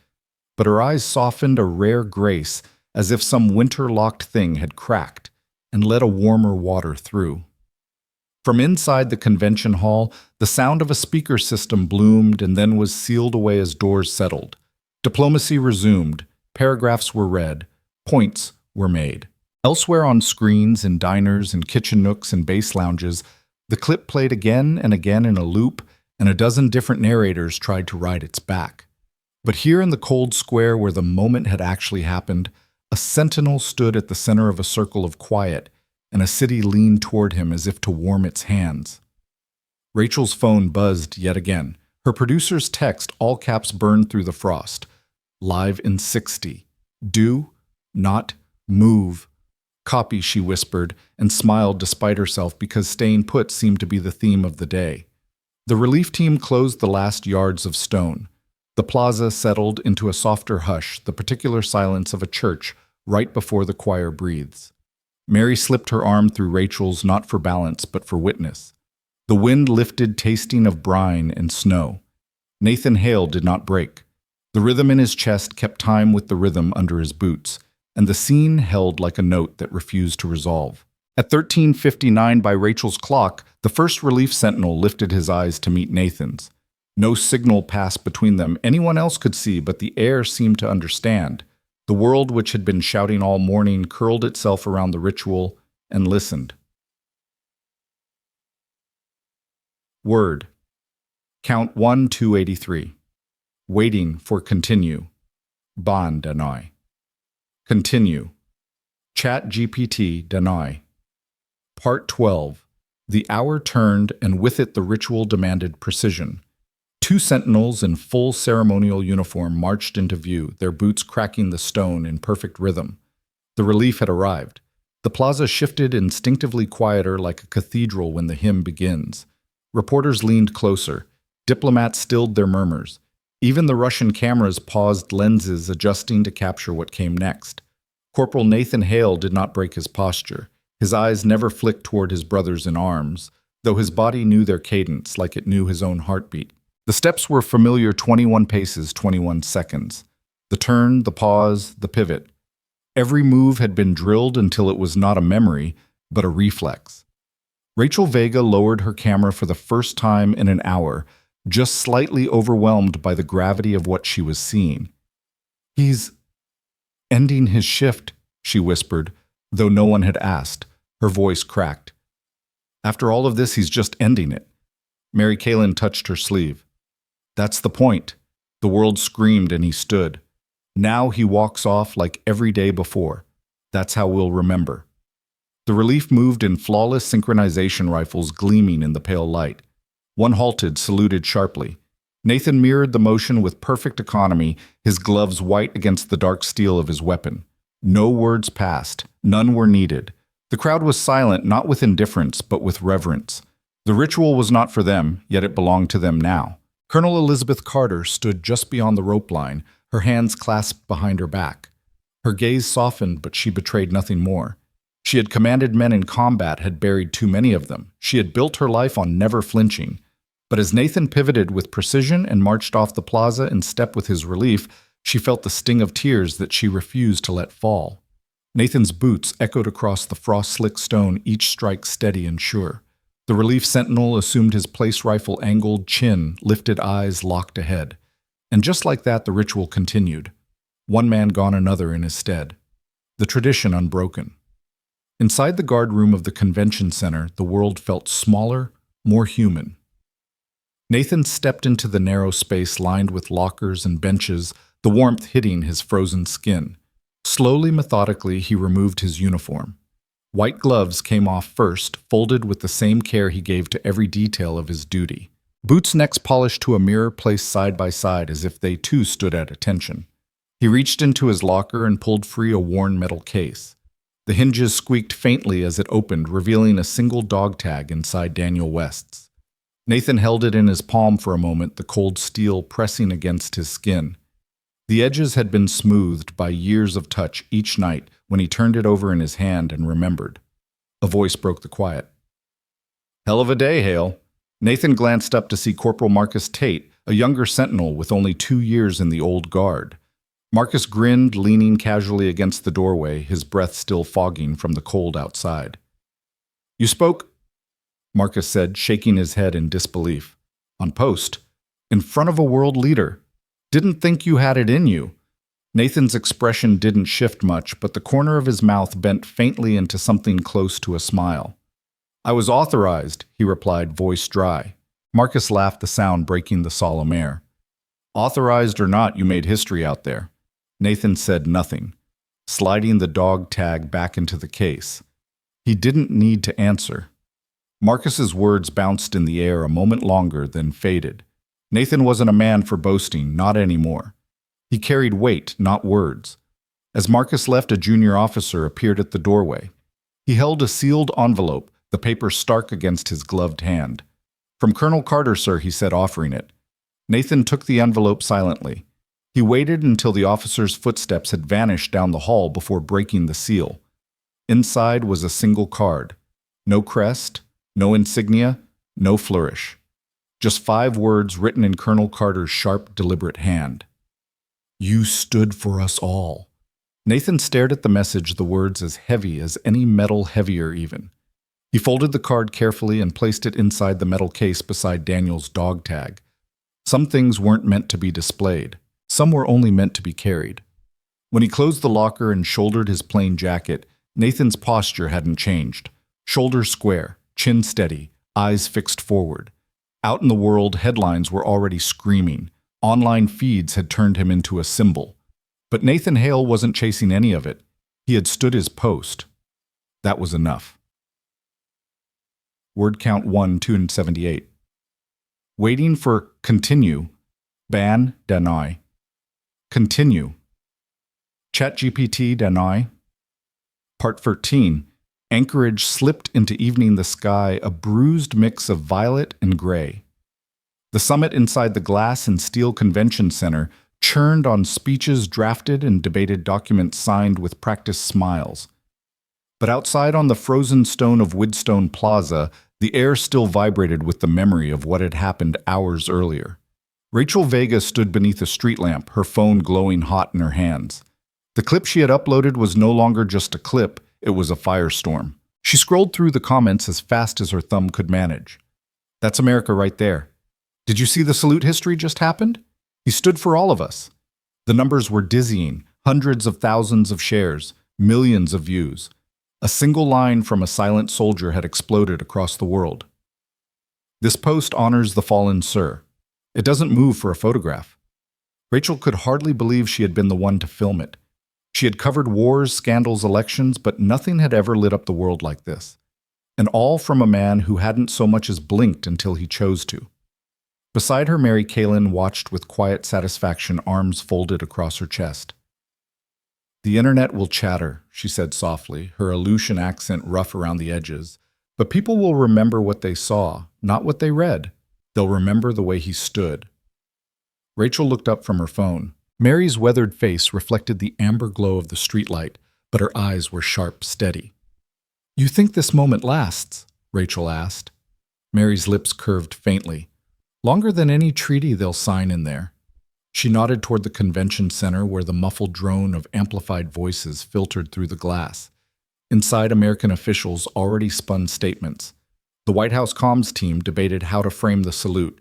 But her eyes softened a rare grace, as if some winter-locked thing had cracked and let a warmer water through. From inside the convention hall, the sound of a speaker system bloomed and then was sealed away as doors settled. Diplomacy resumed, paragraphs were read, points were made. Elsewhere on screens, in diners and kitchen nooks and base lounges, the clip played again and again in a loop, and a dozen different narrators tried to ride its back. But here in the cold square where the moment had actually happened, a sentinel stood at the center of a circle of quiet, and a city leaned toward him as if to warm its hands. Rachel's phone buzzed yet again. Her producer's text, all caps, burned through the frost. Live in 60. Do not move. Copy, she whispered, and smiled despite herself because staying put seemed to be the theme of the day. The relief team closed the last yards of stone. The plaza settled into a softer hush, the particular silence of a church right before the choir breathes. Mary slipped her arm through Rachel's, not for balance, but for witness. The wind lifted, tasting of brine and snow. Nathan Hale did not break. The rhythm in his chest kept time with the rhythm under his boots, and the scene held like a note that refused to resolve. At 13:59 by Rachel's clock, the first relief sentinel lifted his eyes to meet Nathan's. No signal passed between them. Anyone else could see, but the air seemed to understand. The world, which had been shouting all morning, curled itself around the ritual and listened. Word. Count 1283. Waiting for continue. Ban deny. Continue. Chat GPT deny. Part 12. The hour turned, and with it the ritual demanded precision. Two sentinels in full ceremonial uniform marched into view, their boots cracking the stone in perfect rhythm. The relief had arrived. The plaza shifted, instinctively quieter, like a cathedral when the hymn begins. Reporters leaned closer. Diplomats stilled their murmurs. Even the Russian cameras paused, lenses adjusting to capture what came next. Corporal Nathan Hale did not break his posture. His eyes never flicked toward his brothers in arms, though his body knew their cadence like it knew his own heartbeat. The steps were familiar: 21 paces, 21 seconds. The turn, the pause, the pivot. Every move had been drilled until it was not a memory, but a reflex. Rachel Vega lowered her camera for the first time in an hour, just slightly overwhelmed by the gravity of what she was seeing. "He's ending his shift," she whispered, though no one had asked. Her voice cracked. "After all of this, he's just ending it." Mary Kalin touched her sleeve. "That's the point." The world screamed and he stood. "Now he walks off like every day before. That's how we'll remember." The relief moved in flawless synchronization, rifles gleaming in the pale light. One halted, saluted sharply. Nathan mirrored the motion with perfect economy, his gloves white against the dark steel of his weapon. No words passed. None were needed. The crowd was silent, not with indifference, but with reverence. The ritual was not for them, yet it belonged to them now. Colonel Elizabeth Carter stood just beyond the rope line, her hands clasped behind her back. Her gaze softened, but she betrayed nothing more. She had commanded men in combat, had buried too many of them. She had built her life on never flinching. But as Nathan pivoted with precision and marched off the plaza in step with his relief, she felt the sting of tears that she refused to let fall. Nathan's boots echoed across the frost-slick stone, each strike steady and sure. The relief sentinel assumed his place, rifle angled, chin, lifted eyes locked ahead. And just like that, the ritual continued. One man gone, another in his stead. The tradition unbroken. Inside the guard room of the convention center, the world felt smaller, more human. Nathan stepped into the narrow space lined with lockers and benches, the warmth hitting his frozen skin. Slowly, methodically, he removed his uniform. White gloves came off first, folded with the same care he gave to every detail of his duty. Boots next polished to a mirror placed side by side as if they too stood at attention. He reached into his locker and pulled free a worn metal case. The hinges squeaked faintly as it opened, revealing a single dog tag inside Daniel West's. Nathan held it in his palm for a moment, the cold steel pressing against his skin. The edges had been smoothed by years of touch each night, when he turned it over in his hand and remembered. A voice broke the quiet. "Hell of a day, Hale." Nathan glanced up to see Corporal Marcus Tate, a younger sentinel with only 2 years in the old guard. Marcus grinned, leaning casually against the doorway, his breath still fogging from the cold outside. "You spoke," Marcus said, shaking his head in disbelief. "On post? In front of a world leader? Didn't think you had it in you." Nathan's expression didn't shift much, but the corner of his mouth bent faintly into something close to a smile. "I was authorized," he replied, voice dry. Marcus laughed, the sound breaking the solemn air. "Authorized or not, you made history out there." Nathan said nothing, sliding the dog tag back into the case. He didn't need to answer. Marcus's words bounced in the air a moment longer, then faded. Nathan wasn't a man for boasting, not anymore. He carried weight, not words. As Marcus left, a junior officer appeared at the doorway. He held a sealed envelope, the paper stark against his gloved hand. "From Colonel Carter, sir," he said, offering it. Nathan took the envelope silently. He waited until the officer's footsteps had vanished down the hall before breaking the seal. Inside was a single card. No crest, no insignia, no flourish. Just 5 words written in Colonel Carter's sharp, deliberate hand. "You stood for us all." Nathan stared at the message, the words as heavy as any metal, heavier even. He folded the card carefully and placed it inside the metal case beside Daniel's dog tag. Some things weren't meant to be displayed. Some were only meant to be carried. When he closed the locker and shouldered his plain jacket, Nathan's posture hadn't changed. Shoulders square, chin steady, eyes fixed forward. Out in the world, headlines were already screaming. Online feeds had turned him into a symbol. But Nathan Hale wasn't chasing any of it. He had stood his post. That was enough. Word count 178. Waiting for continue. Ban deny. Continue. ChatGPT deny. Part 13. Anchorage slipped into evening the sky, a bruised mix of violet and gray. The summit inside the glass and steel convention center churned on speeches drafted and debated documents signed with practiced smiles. But outside on the frozen stone of Woodstone Plaza, the air still vibrated with the memory of what had happened hours earlier. Rachel Vega stood beneath a street lamp, her phone glowing hot in her hands. The clip she had uploaded was no longer just a clip, it was a firestorm. She scrolled through the comments as fast as her thumb could manage. "That's America right there. Did you see the salute history just happened? He stood for all of us." The numbers were dizzying, hundreds of thousands of shares, millions of views. A single line from a silent soldier had exploded across the world. "This post honors the fallen sir. It doesn't move for a photograph." Rachel could hardly believe she had been the one to film it. She had covered wars, scandals, elections, but nothing had ever lit up the world like this. And all from a man who hadn't so much as blinked until he chose to. Beside her, Mary Kalin watched with quiet satisfaction, arms folded across her chest. "The internet will chatter," she said softly, her Aleutian accent rough around the edges. "But people will remember what they saw, not what they read. They'll remember the way he stood." Rachel looked up from her phone. Mary's weathered face reflected the amber glow of the streetlight, but her eyes were sharp, steady. "You think this moment lasts?" Rachel asked. Mary's lips curved faintly. "Longer than any treaty they'll sign in there." She nodded toward the convention center where the muffled drone of amplified voices filtered through the glass. Inside, American officials already spun statements. The White House comms team debated how to frame the salute.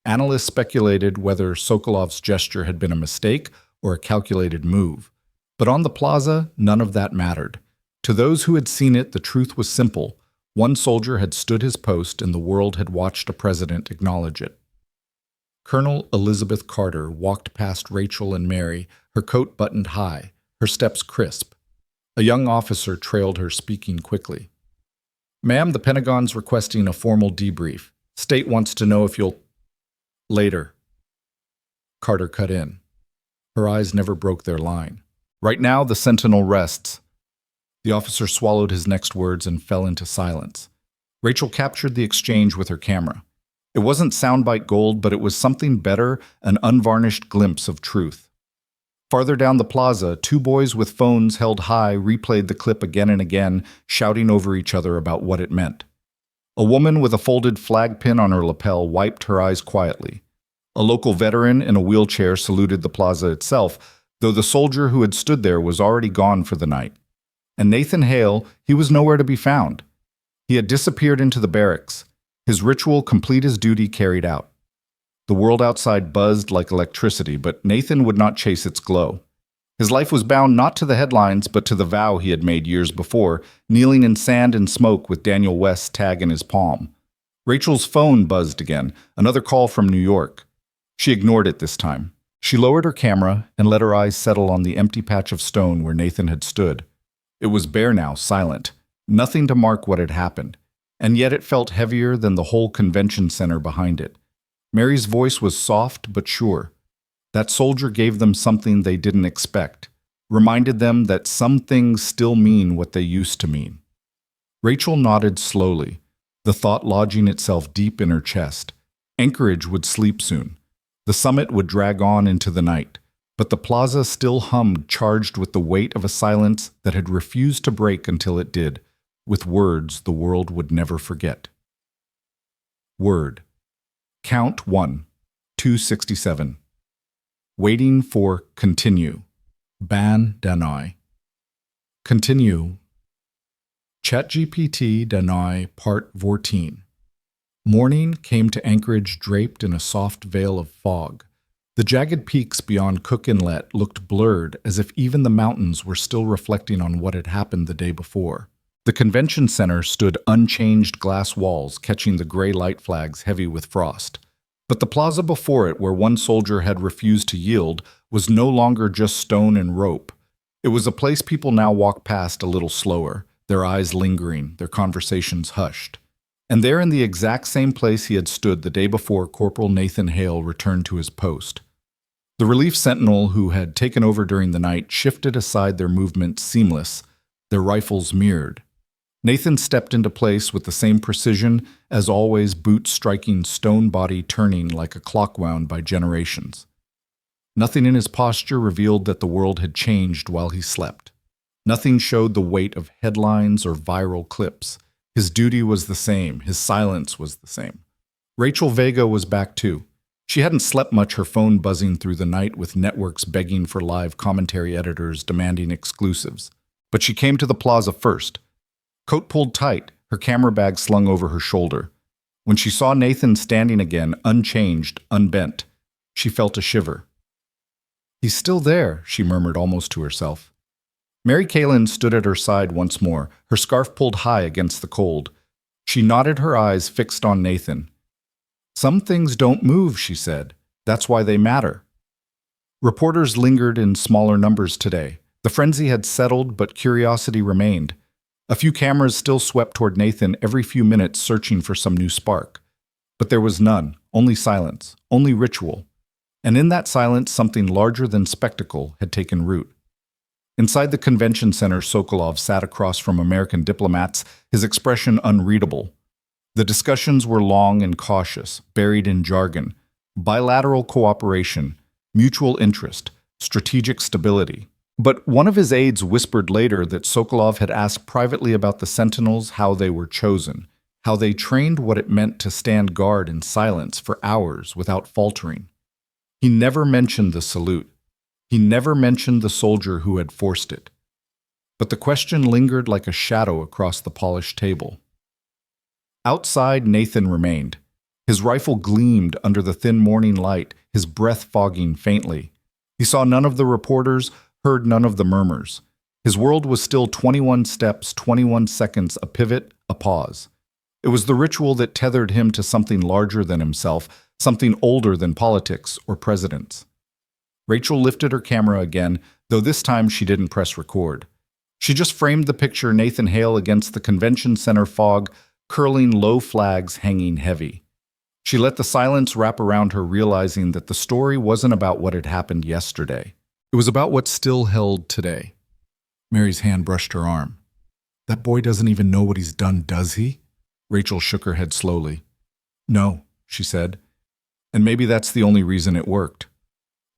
Analysts speculated whether Sokolov's gesture had been a mistake or a calculated move. But on the plaza, none of that mattered. To those who had seen it, the truth was simple. One soldier had stood his post and the world had watched a president acknowledge it. Colonel Elizabeth Carter walked past Rachel and Mary, her coat buttoned high, her steps crisp. A young officer trailed her, speaking quickly. "Ma'am, the Pentagon's requesting a formal debrief. State wants to know if you'll..." "Later." Carter cut in. Her eyes never broke their line. "Right now, the Sentinel rests." The officer swallowed his next words and fell into silence. Rachel captured the exchange with her camera. It wasn't soundbite gold, but it was something better, an unvarnished glimpse of truth. Farther down the plaza, two boys with phones held high replayed the clip again and again, shouting over each other about what it meant. A woman with a folded flag pin on her lapel wiped her eyes quietly. A local veteran in a wheelchair saluted the plaza itself, though the soldier who had stood there was already gone for the night. And Nathan Hale, he was nowhere to be found. He had disappeared into the barracks, his ritual complete, his duty carried out. The world outside buzzed like electricity, but Nathan would not chase its glow. His life was bound not to the headlines, but to the vow he had made years before, kneeling in sand and smoke with Daniel West's tag in his palm. Rachel's phone buzzed again, another call from New York. She ignored it this time. She lowered her camera and let her eyes settle on the empty patch of stone where Nathan had stood. It was bare now, silent, nothing to mark what had happened, and yet it felt heavier than the whole convention center behind it. Mary's voice was soft but sure. That soldier gave them something they didn't expect, reminded them that some things still mean what they used to mean. Rachel nodded slowly, the thought lodging itself deep in her chest. Anchorage would sleep soon. The summit would drag on into the night, but the plaza still hummed, charged with the weight of a silence that had refused to break until it did, with words the world would never forget. Word. Count 1, 267. Waiting for continue. Ban Danai. Continue. ChatGPT Danai Part 14. Morning came to Anchorage draped in a soft veil of fog. The jagged peaks beyond Cook Inlet looked blurred, as if even the mountains were still reflecting on what had happened the day before. The convention center stood unchanged glass walls catching the gray light flags heavy with frost. But the plaza before it, where one soldier had refused to yield, was no longer just stone and rope. It was a place people now walked past a little slower, their eyes lingering, their conversations hushed. And there in the exact same place he had stood the day before Corporal Nathan Hale returned to his post. The relief sentinel who had taken over during the night shifted aside, their movements seamless, their rifles mirrored. Nathan stepped into place with the same precision, as always, boots striking stone, body turning like a clock wound by generations. Nothing in his posture revealed that the world had changed while he slept. Nothing showed the weight of headlines or viral clips. His duty was the same, his silence was the same. Rachel Vega was back too. She hadn't slept much, her phone buzzing through the night with networks begging for live commentary editors demanding exclusives. But she came to the plaza first. Coat pulled tight, her camera bag slung over her shoulder. When she saw Nathan standing again, unchanged, unbent, she felt a shiver. "He's still there," she murmured almost to herself. Mary Kaylin stood at her side once more, her scarf pulled high against the cold. She nodded, her eyes fixed on Nathan. "Some things don't move," she said. "That's why they matter." Reporters lingered in smaller numbers today. The frenzy had settled, but curiosity remained. A few cameras still swept toward Nathan every few minutes, searching for some new spark. But there was none, only silence, only ritual. And in that silence, something larger than spectacle had taken root. Inside the convention center, Sokolov sat across from American diplomats, his expression unreadable. The discussions were long and cautious, buried in jargon. Bilateral cooperation, mutual interest, strategic stability. But one of his aides whispered later that Sokolov had asked privately about the Sentinels, how they were chosen, how they trained, what it meant to stand guard in silence for hours without faltering. He never mentioned the salute. He never mentioned the soldier who had forced it. But the question lingered like a shadow across the polished table. Outside, Nathan remained. His rifle gleamed under the thin morning light, his breath fogging faintly. He saw none of the reporters, heard none of the murmurs. His world was still 21 steps, 21 seconds, a pivot, a pause. It was the ritual that tethered him to something larger than himself, something older than politics or presidents. Rachel lifted her camera again, though this time she didn't press record. She just framed the picture, Nathan Hale against the convention center fog, curling low flags hanging heavy. She let the silence wrap around her, realizing that the story wasn't about what had happened yesterday. It was about what still held today. Mary's hand brushed her arm. "That boy doesn't even know what he's done, does he?" Rachel shook her head slowly. "No," she said. "And maybe that's the only reason it worked.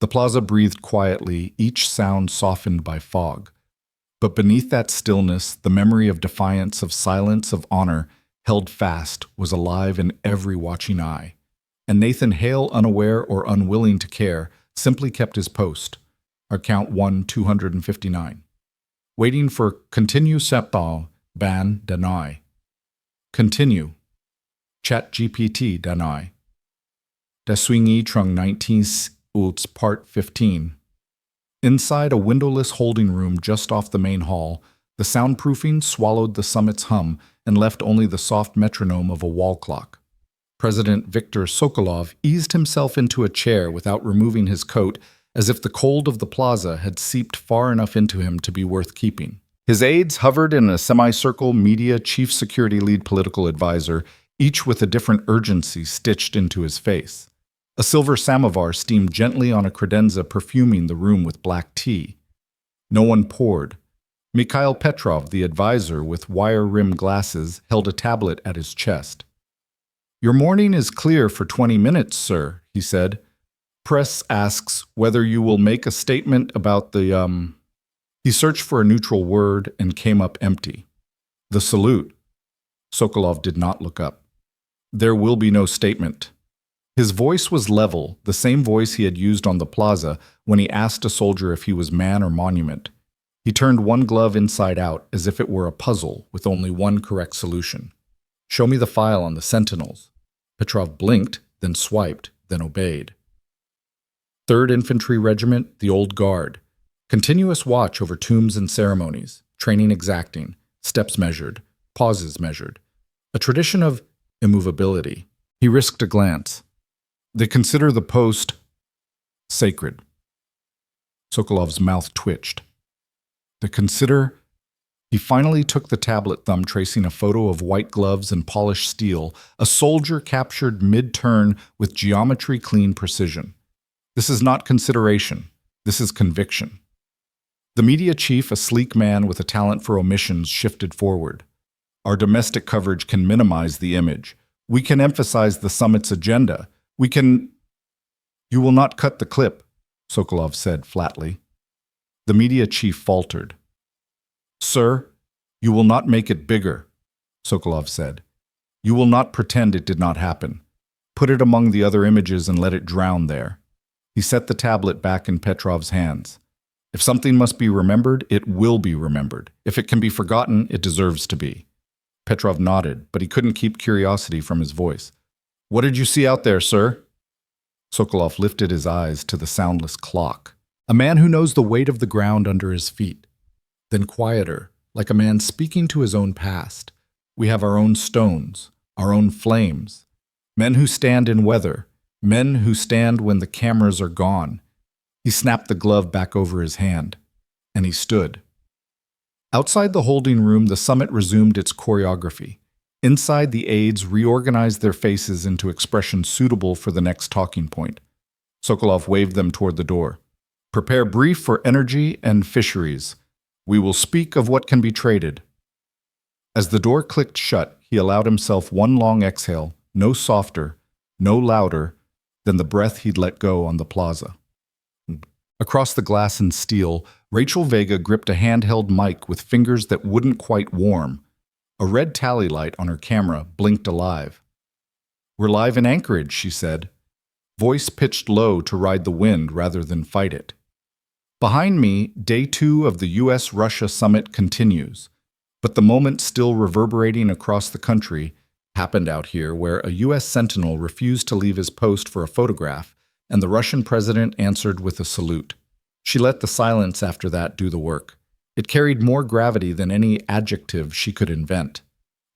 The plaza breathed quietly, each sound softened by fog. But beneath that stillness, the memory of defiance, of silence, of honor, held fast, was alive in every watching eye. And Nathan Hale, unaware or unwilling to care, simply kept his post. Our count 259. Waiting for continue septal ban danai. Continue. ChatGPT danai. Daswingi trung 19 Ults Part 15. Inside a windowless holding room just off the main hall, the soundproofing swallowed the summit's hum and left only the soft metronome of a wall clock. President Viktor Sokolov eased himself into a chair without removing his coat, as if the cold of the plaza had seeped far enough into him to be worth keeping. His aides hovered in a semicircle, media, chief security lead political advisor, each with a different urgency stitched into his face. A silver samovar steamed gently on a credenza, perfuming the room with black tea. No one poured. Mikhail Petrov, the advisor with wire-rimmed glasses, held a tablet at his chest. "Your morning is clear for 20 minutes, sir," he said. "Press asks whether you will make a statement about the, He searched for a neutral word and came up empty. "The salute." Sokolov did not look up. "There will be no statement." His voice was level, the same voice he had used on the plaza when he asked a soldier if he was man or monument. He turned one glove inside out as if it were a puzzle with only one correct solution. "Show me the file on the Sentinels." Petrov blinked, then swiped, then obeyed. 3rd Infantry Regiment, the Old Guard. Continuous watch over tombs and ceremonies, training exacting, steps measured, pauses measured. A tradition of immovability. He risked a glance. They consider the post sacred. Sokolov's mouth twitched. They consider... He finally took the tablet thumb, tracing a photo of white gloves and polished steel, a soldier captured mid-turn with geometry-clean precision. This is not consideration. This is conviction. The media chief, a sleek man with a talent for omissions, shifted forward. Our domestic coverage can minimize the image. We can emphasize the summit's agenda. We can... "You will not cut the clip," Sokolov said flatly. The media chief faltered. "Sir, you will not make it bigger," Sokolov said. "You will not pretend it did not happen. Put it among the other images and let it drown there." He set the tablet back in Petrov's hands. "If something must be remembered, it will be remembered. If it can be forgotten, it deserves to be." Petrov nodded, but he couldn't keep curiosity from his voice. "What did you see out there, sir?" Sokolov lifted his eyes to the soundless clock. A man who knows the weight of the ground under his feet. Then quieter, like a man speaking to his own past. "We have our own stones, our own flames. Men who stand in weather, men who stand when the cameras are gone." He snapped the glove back over his hand, and he stood. Outside the holding room, the summit resumed its choreography. Inside, the aides reorganized their faces into expressions suitable for the next talking point. Sokolov waved them toward the door. "Prepare brief for energy and fisheries. We will speak of what can be traded." As the door clicked shut, he allowed himself one long exhale, no softer, no louder than the breath he'd let go on the plaza. Across the glass and steel, Rachel Vega gripped a handheld mic with fingers that wouldn't quite warm. A red tally light on her camera blinked alive. "We're live in Anchorage," she said. Voice pitched low to ride the wind rather than fight it. "Behind me, day 2 of the U.S.-Russia summit continues. But the moment still reverberating across the country happened out here, where a U.S. Sentinel refused to leave his post for a photograph, and the Russian president answered with a salute. She let the silence after that do the work. It carried more gravity than any adjective she could invent.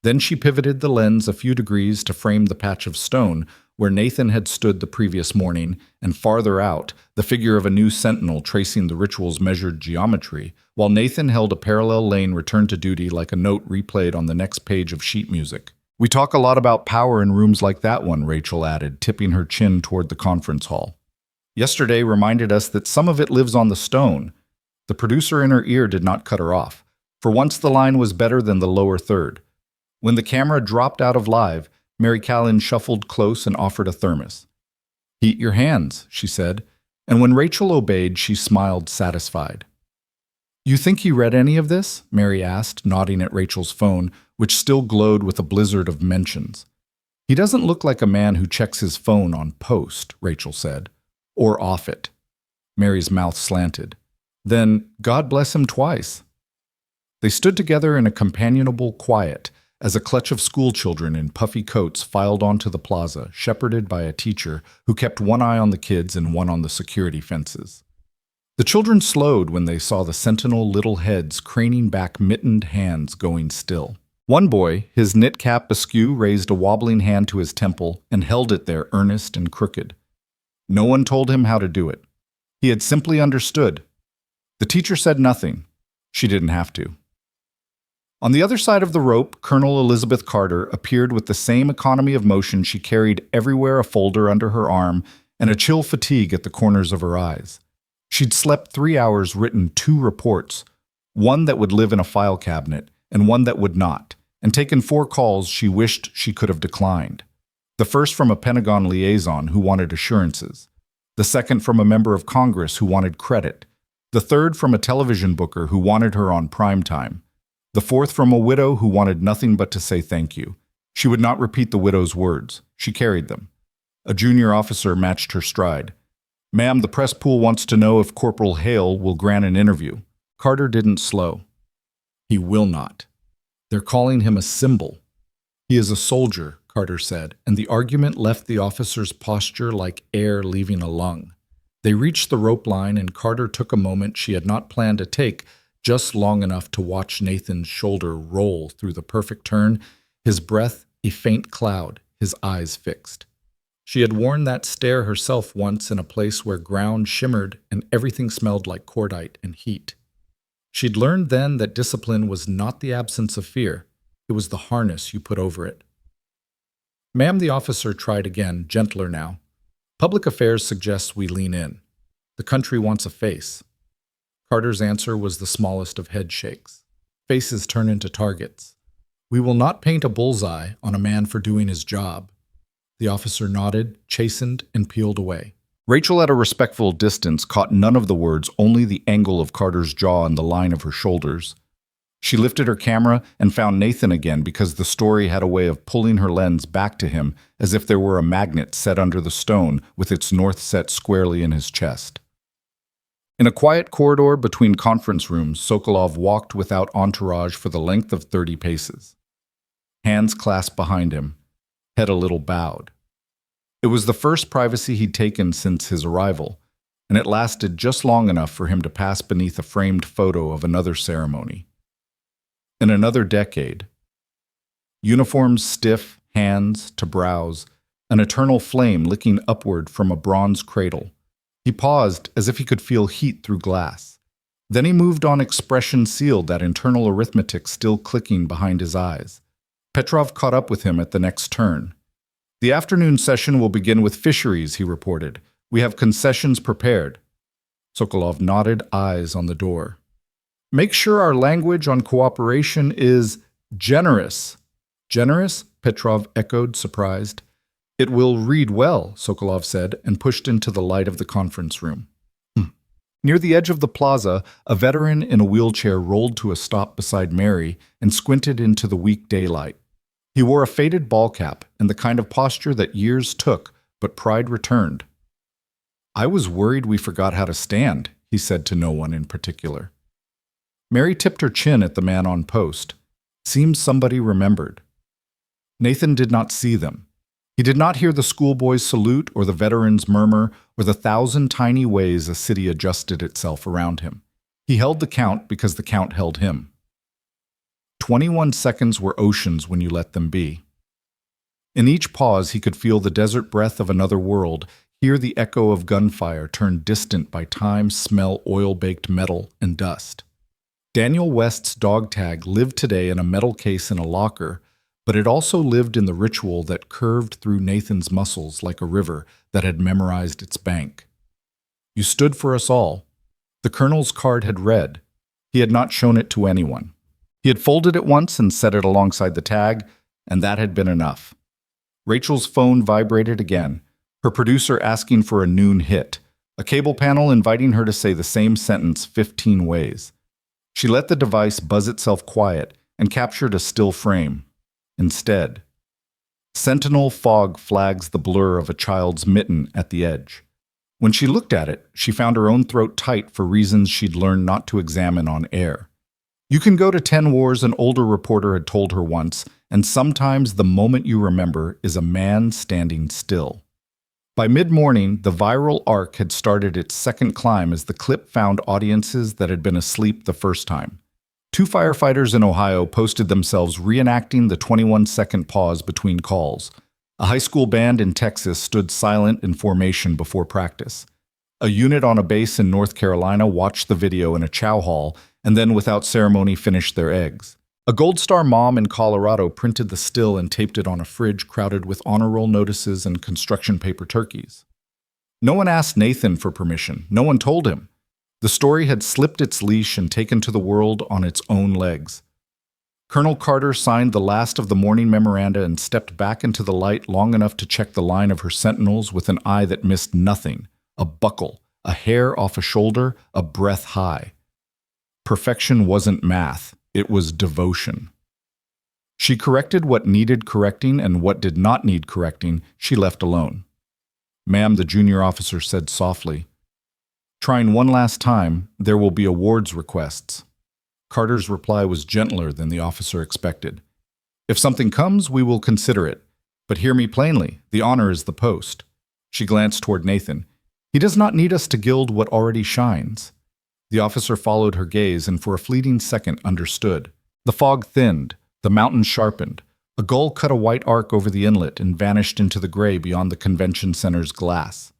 Then she pivoted the lens a few degrees to frame the patch of stone where Nathan had stood the previous morning, and farther out, the figure of a new sentinel tracing the ritual's measured geometry, while Nathan held a parallel lane returned to duty like a note replayed on the next page of sheet music. "We talk a lot about power in rooms like that one," Rachel added, tipping her chin toward the conference hall. "Yesterday reminded us that some of it lives on the stone." The producer in her ear did not cut her off. For once the line was better than the lower third. When the camera dropped out of live, Mary Callan shuffled close and offered a thermos. "Heat your hands," she said. And when Rachel obeyed, she smiled satisfied. "You think he read any of this?" Mary asked, nodding at Rachel's phone, which still glowed with a blizzard of mentions. "He doesn't look like a man who checks his phone on post," Rachel said. "Or off it." Mary's mouth slanted. "Then God bless him twice." They stood together in a companionable quiet as a clutch of schoolchildren in puffy coats filed onto the plaza, shepherded by a teacher who kept one eye on the kids and one on the security fences. The children slowed when they saw the Sentinel little heads craning back mittened hands going still. One boy, his knit cap askew, raised a wobbling hand to his temple and held it there earnest and crooked. No one told him how to do it. He had simply understood. The teacher said nothing. She didn't have to. On the other side of the rope, Colonel Elizabeth Carter appeared with the same economy of motion she carried everywhere, a folder under her arm and a chill fatigue at the corners of her eyes. She'd slept 3 hours, written 2 reports, one that would live in a file cabinet and one that would not, and taken 4 calls she wished she could have declined. The first from a Pentagon liaison who wanted assurances, the second from a member of Congress who wanted credit, the third from a television booker who wanted her on prime time, the fourth from a widow who wanted nothing but to say thank you. She would not repeat the widow's words. She carried them. A junior officer matched her stride. "Ma'am, the press pool wants to know if Corporal Hale will grant an interview." Carter didn't slow. "He will not. They're calling him a symbol." "He is a soldier," Carter said, and the argument left the officer's posture like air leaving a lung. They reached the rope line, and Carter took a moment she had not planned to take, just long enough to watch Nathan's shoulder roll through the perfect turn, his breath a faint cloud, his eyes fixed. She had worn that stare herself once in a place where ground shimmered and everything smelled like cordite and heat. She'd learned then that discipline was not the absence of fear, it was the harness you put over it. "Ma'am," the officer tried again, gentler now. "Public affairs suggests we lean in. The country wants a face." Carter's answer was the smallest of head shakes. "Faces turn into targets. We will not paint a bullseye on a man for doing his job." The officer nodded, chastened, and peeled away. Rachel, at a respectful distance, caught none of the words, only the angle of Carter's jaw and the line of her shoulders. She lifted her camera and found Nathan again because the story had a way of pulling her lens back to him as if there were a magnet set under the stone with its north set squarely in his chest. In a quiet corridor between conference rooms, Sokolov walked without entourage for the length of 30 paces. Hands clasped behind him, head a little bowed. It was the first privacy he'd taken since his arrival, and it lasted just long enough for him to pass beneath a framed photo of another ceremony. In another decade. Uniforms stiff, hands to brows, an eternal flame licking upward from a bronze cradle. He paused as if he could feel heat through glass. Then he moved on, expression sealed, that internal arithmetic still clicking behind his eyes. Petrov caught up with him at the next turn. "The afternoon session will begin with fisheries," he reported. "We have concessions prepared." Sokolov nodded, eyes on the door. "Make sure our language on cooperation is generous." "Generous?" Petrov echoed, surprised. "It will read well," Sokolov said, and pushed into the light of the conference room. Near the edge of the plaza, a veteran in a wheelchair rolled to a stop beside Mary and squinted into the weak daylight. He wore a faded ball cap and the kind of posture that years took, but pride returned. "I was worried we forgot how to stand," he said to no one in particular. Mary tipped her chin at the man on post. Seems somebody remembered. Nathan did not see them. He did not hear the schoolboy's salute or the veteran's murmur or the 1,000 tiny ways a city adjusted itself around him. He held the count because the count held him. 21 seconds were oceans when you let them be. In each pause he could feel the desert breath of another world, hear the echo of gunfire turned distant by time, smell oil-baked metal and dust. Daniel West's dog tag lived today in a metal case in a locker, but it also lived in the ritual that curved through Nathan's muscles like a river that had memorized its bank. "You stood for us all." The colonel's card had read. He had not shown it to anyone. He had folded it once and set it alongside the tag, and that had been enough. Rachel's phone vibrated again, her producer asking for a noon hit, a cable panel inviting her to say the same sentence 15 ways. She let the device buzz itself quiet and captured a still frame. Instead, Sentinel fog flags the blur of a child's mitten at the edge. When she looked at it, she found her own throat tight for reasons she'd learned not to examine on air. You can go to 10 wars, an older reporter had told her once, and sometimes the moment you remember is a man standing still. By mid-morning, the viral arc had started its second climb as the clip found audiences that had been asleep the first time. 2 firefighters in Ohio posted themselves reenacting the 21-second pause between calls. A high school band in Texas stood silent in formation before practice. A unit on a base in North Carolina watched the video in a chow hall and then without ceremony finished their eggs. A Gold Star mom in Colorado printed the still and taped it on a fridge crowded with honor roll notices and construction paper turkeys. No one asked Nathan for permission. No one told him. The story had slipped its leash and taken to the world on its own legs. Colonel Carter signed the last of the morning memoranda and stepped back into the light long enough to check the line of her sentinels with an eye that missed nothing, a buckle, a hair off a shoulder, a breath high. Perfection wasn't math, it was devotion. She corrected what needed correcting, and what did not need correcting, she left alone. "Ma'am," the junior officer said softly. "Trying one last time, there will be awards requests." Carter's reply was gentler than the officer expected. "If something comes, we will consider it. But hear me plainly, the honor is the post." She glanced toward Nathan. "He does not need us to gild what already shines." The officer followed her gaze and for a fleeting second understood. The fog thinned, the mountains sharpened. A gull cut a white arc over the inlet and vanished into the gray beyond the convention center's glass.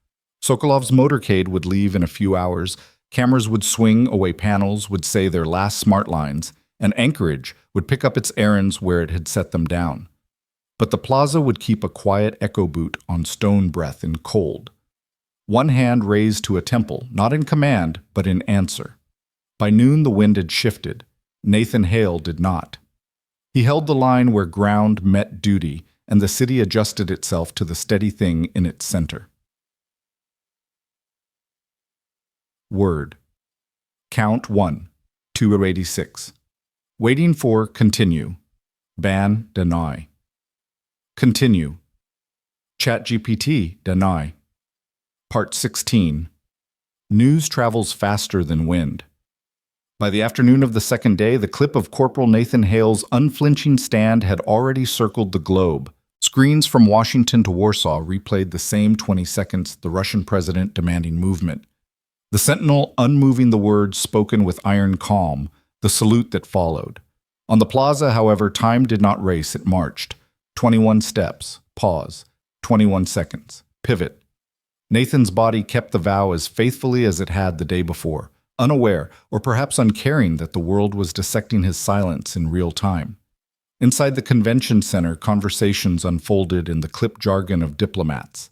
Sokolov's motorcade would leave in a few hours, cameras would swing away panels, would say their last smart lines, and Anchorage would pick up its errands where it had set them down. But the Plaza would keep a quiet echo boot on stone breath and cold. One hand raised to a temple, not in command, but in answer. By noon the wind had shifted. Nathan Hale did not. He held the line where ground met duty, and the city adjusted itself to the steady thing in its center. Word. Count 1, 286. Waiting for continue. Ban deny. Continue. ChatGPT deny. Part 16. News travels faster than wind. By the afternoon of the second day, the clip of Corporal Nathan Hale's unflinching stand had already circled the globe. Screens from Washington to Warsaw replayed the same 20 seconds, the Russian president demanding movement. The Sentinel unmoving the words spoken with iron calm, the salute that followed. On the Plaza, however, time did not race, it marched. 21 steps, pause, 21 seconds, pivot. Nathan's body kept the vow as faithfully as it had the day before, unaware or perhaps uncaring that the world was dissecting his silence in real time. Inside the convention center, conversations unfolded in the clipped jargon of diplomats.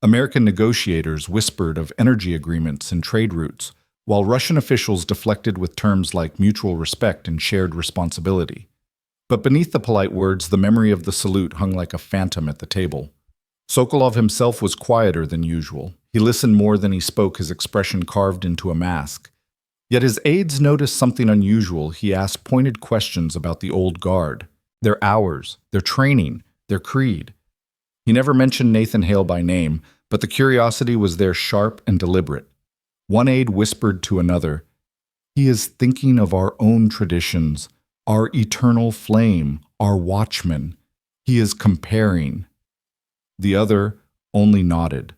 American negotiators whispered of energy agreements and trade routes, while Russian officials deflected with terms like mutual respect and shared responsibility. But beneath the polite words, the memory of the salute hung like a phantom at the table. Sokolov himself was quieter than usual. He listened more than he spoke, his expression carved into a mask. Yet his aides noticed something unusual. He asked pointed questions about the old guard, their hours, their training, their creed. He never mentioned Nathan Hale by name, but the curiosity was there, sharp and deliberate. One aide whispered to another, "He is thinking of our own traditions, our eternal flame, our watchman. He is comparing." The other only nodded,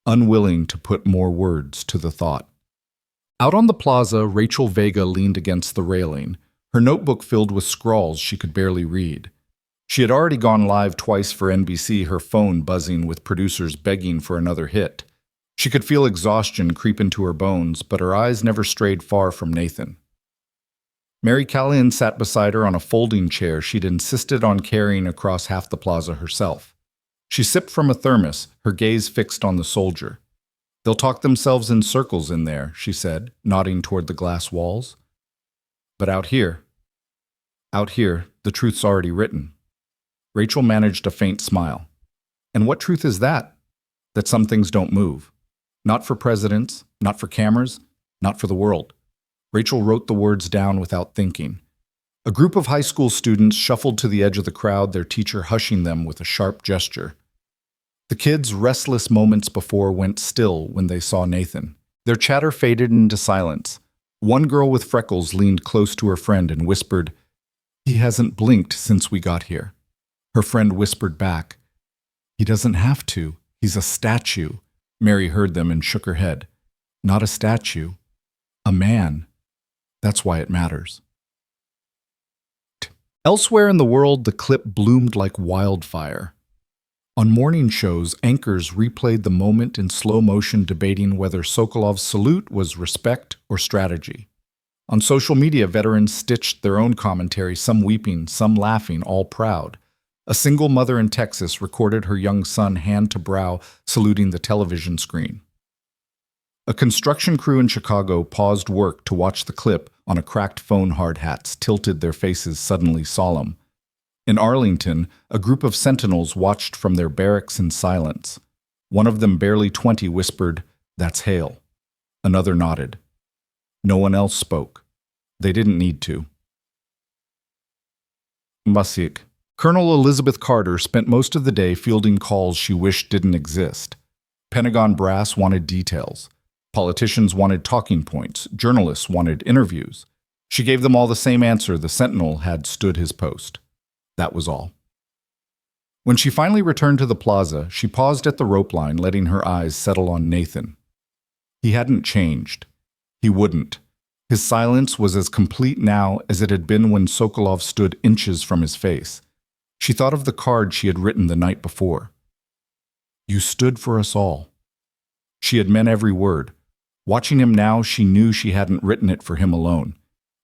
unwilling to put more words to the thought. Out on the Plaza, Rachel Vega leaned against the railing, her notebook filled with scrawls she could barely read. She had already gone live twice for NBC, her phone buzzing with producers begging for another hit. She could feel exhaustion creep into her bones, but her eyes never strayed far from Nathan. Mary Callion sat beside her on a folding chair she'd insisted on carrying across half the Plaza herself. She sipped from a thermos, her gaze fixed on the soldier. "They'll talk themselves in circles in there," she said, nodding toward the glass walls. "But out here, the truth's already written." Rachel managed a faint smile. "And what truth is that?" "That some things don't move. Not for presidents, not for cameras, not for the world. Rachel wrote the words down without thinking. A group of high school students shuffled to the edge of the crowd, their teacher hushing them with a sharp gesture. The kids' restless moments before went still when they saw Nathan. Their chatter faded into silence. One girl with freckles leaned close to her friend and whispered, "He hasn't blinked since we got here." Her friend whispered back, "He doesn't have to. He's a statue." Mary heard them and shook her head. "Not a statue. A man. That's why it matters." Elsewhere in the world, the clip bloomed like wildfire. On morning shows, anchors replayed the moment in slow motion, debating whether Sokolov's salute was respect or strategy. On social media, veterans stitched their own commentary, some weeping, some laughing, all proud. A single mother in Texas recorded her young son hand to brow, saluting the television screen. A construction crew in Chicago paused work to watch the clip on a cracked phone. Hard hats tilted, their faces suddenly solemn. In Arlington, a group of Sentinels watched from their barracks in silence. One of them, barely 20, whispered, "That's Hale." Another nodded. No one else spoke. They didn't need to. Masik. Colonel Elizabeth Carter spent most of the day fielding calls she wished didn't exist. Pentagon brass wanted details. Politicians wanted talking points. Journalists wanted interviews. She gave them all the same answer: the Sentinel had stood his post. That was all. When she finally returned to the plaza, she paused at the rope line, letting her eyes settle on Nathan. He hadn't changed. He wouldn't. His silence was as complete now as it had been when Sokolov stood inches from his face. She thought of the card she had written the night before. "You stood for us all." She had meant every word. Watching him now, she knew she hadn't written it for him alone.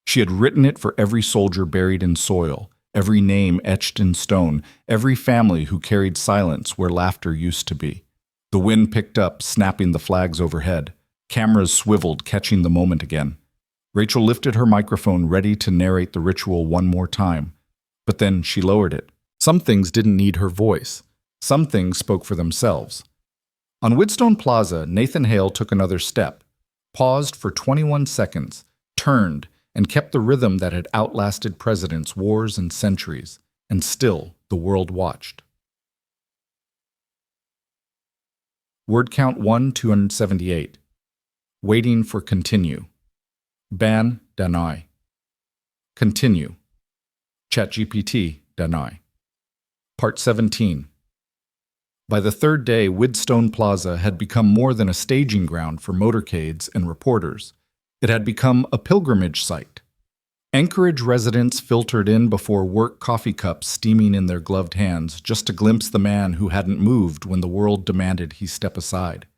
She had written it for every soldier buried in soil, every name etched in stone, every family who carried silence where laughter used to be. The wind picked up, snapping the flags overhead. Cameras swiveled, catching the moment again. Rachel lifted her microphone, ready to narrate the ritual one more time. But then she lowered it. Some things didn't need her voice. Some things spoke for themselves. On Widstone Plaza, Nathan Hale took another step, paused for 21 seconds, turned, and kept the rhythm that had outlasted presidents, wars, and centuries. And still, the world watched. Word count 1,278. Waiting for continue. Ban Danai. Continue. ChatGPT Danai. Part 17. By the third day, Widstone Plaza had become more than a staging ground for motorcades and reporters. It had become a pilgrimage site. Anchorage residents filtered in before work, coffee cups steaming in their gloved hands, just to glimpse the man who hadn't moved when the world demanded he step aside.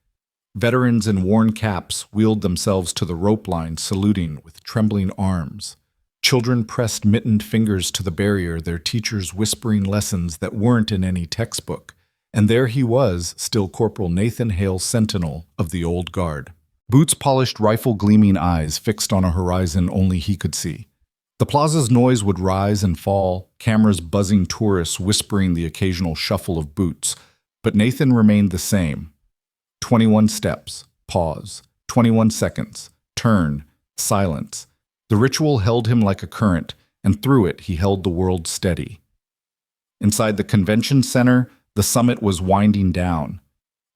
Veterans in worn caps wheeled themselves to the rope line, saluting with trembling arms. Children pressed mittened fingers to the barrier, their teachers whispering lessons that weren't in any textbook. And there he was, still Corporal Nathan Hale, Sentinel of the Old Guard. Boots polished, rifle-gleaming eyes fixed on a horizon only he could see. The plaza's noise would rise and fall, cameras buzzing, tourists whispering the occasional shuffle of boots. But Nathan remained the same. 21 steps, pause. 21 seconds, turn, silence. The ritual held him like a current, and through it he held the world steady. Inside the convention center, the summit was winding down.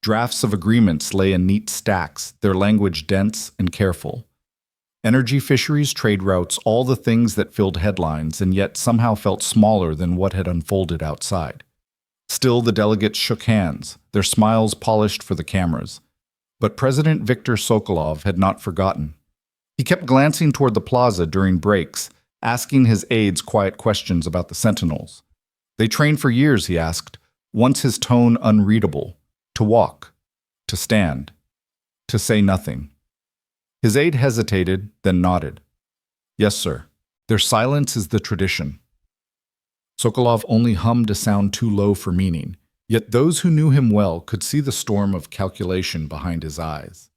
Drafts of agreements lay in neat stacks, their language dense and careful. Energy fisheries, trade routes, all the things that filled headlines and yet somehow felt smaller than what had unfolded outside. Still, the delegates shook hands, their smiles polished for the cameras. But President Viktor Sokolov had not forgotten. He kept glancing toward the plaza during breaks, asking his aides quiet questions about the Sentinels. They trained for years, he asked, once his tone unreadable, to walk, to stand, to say nothing. His aide hesitated, then nodded. Yes, sir. Their silence is the tradition. Sokolov only hummed a sound too low for meaning, yet those who knew him well could see the storm of calculation behind his eyes.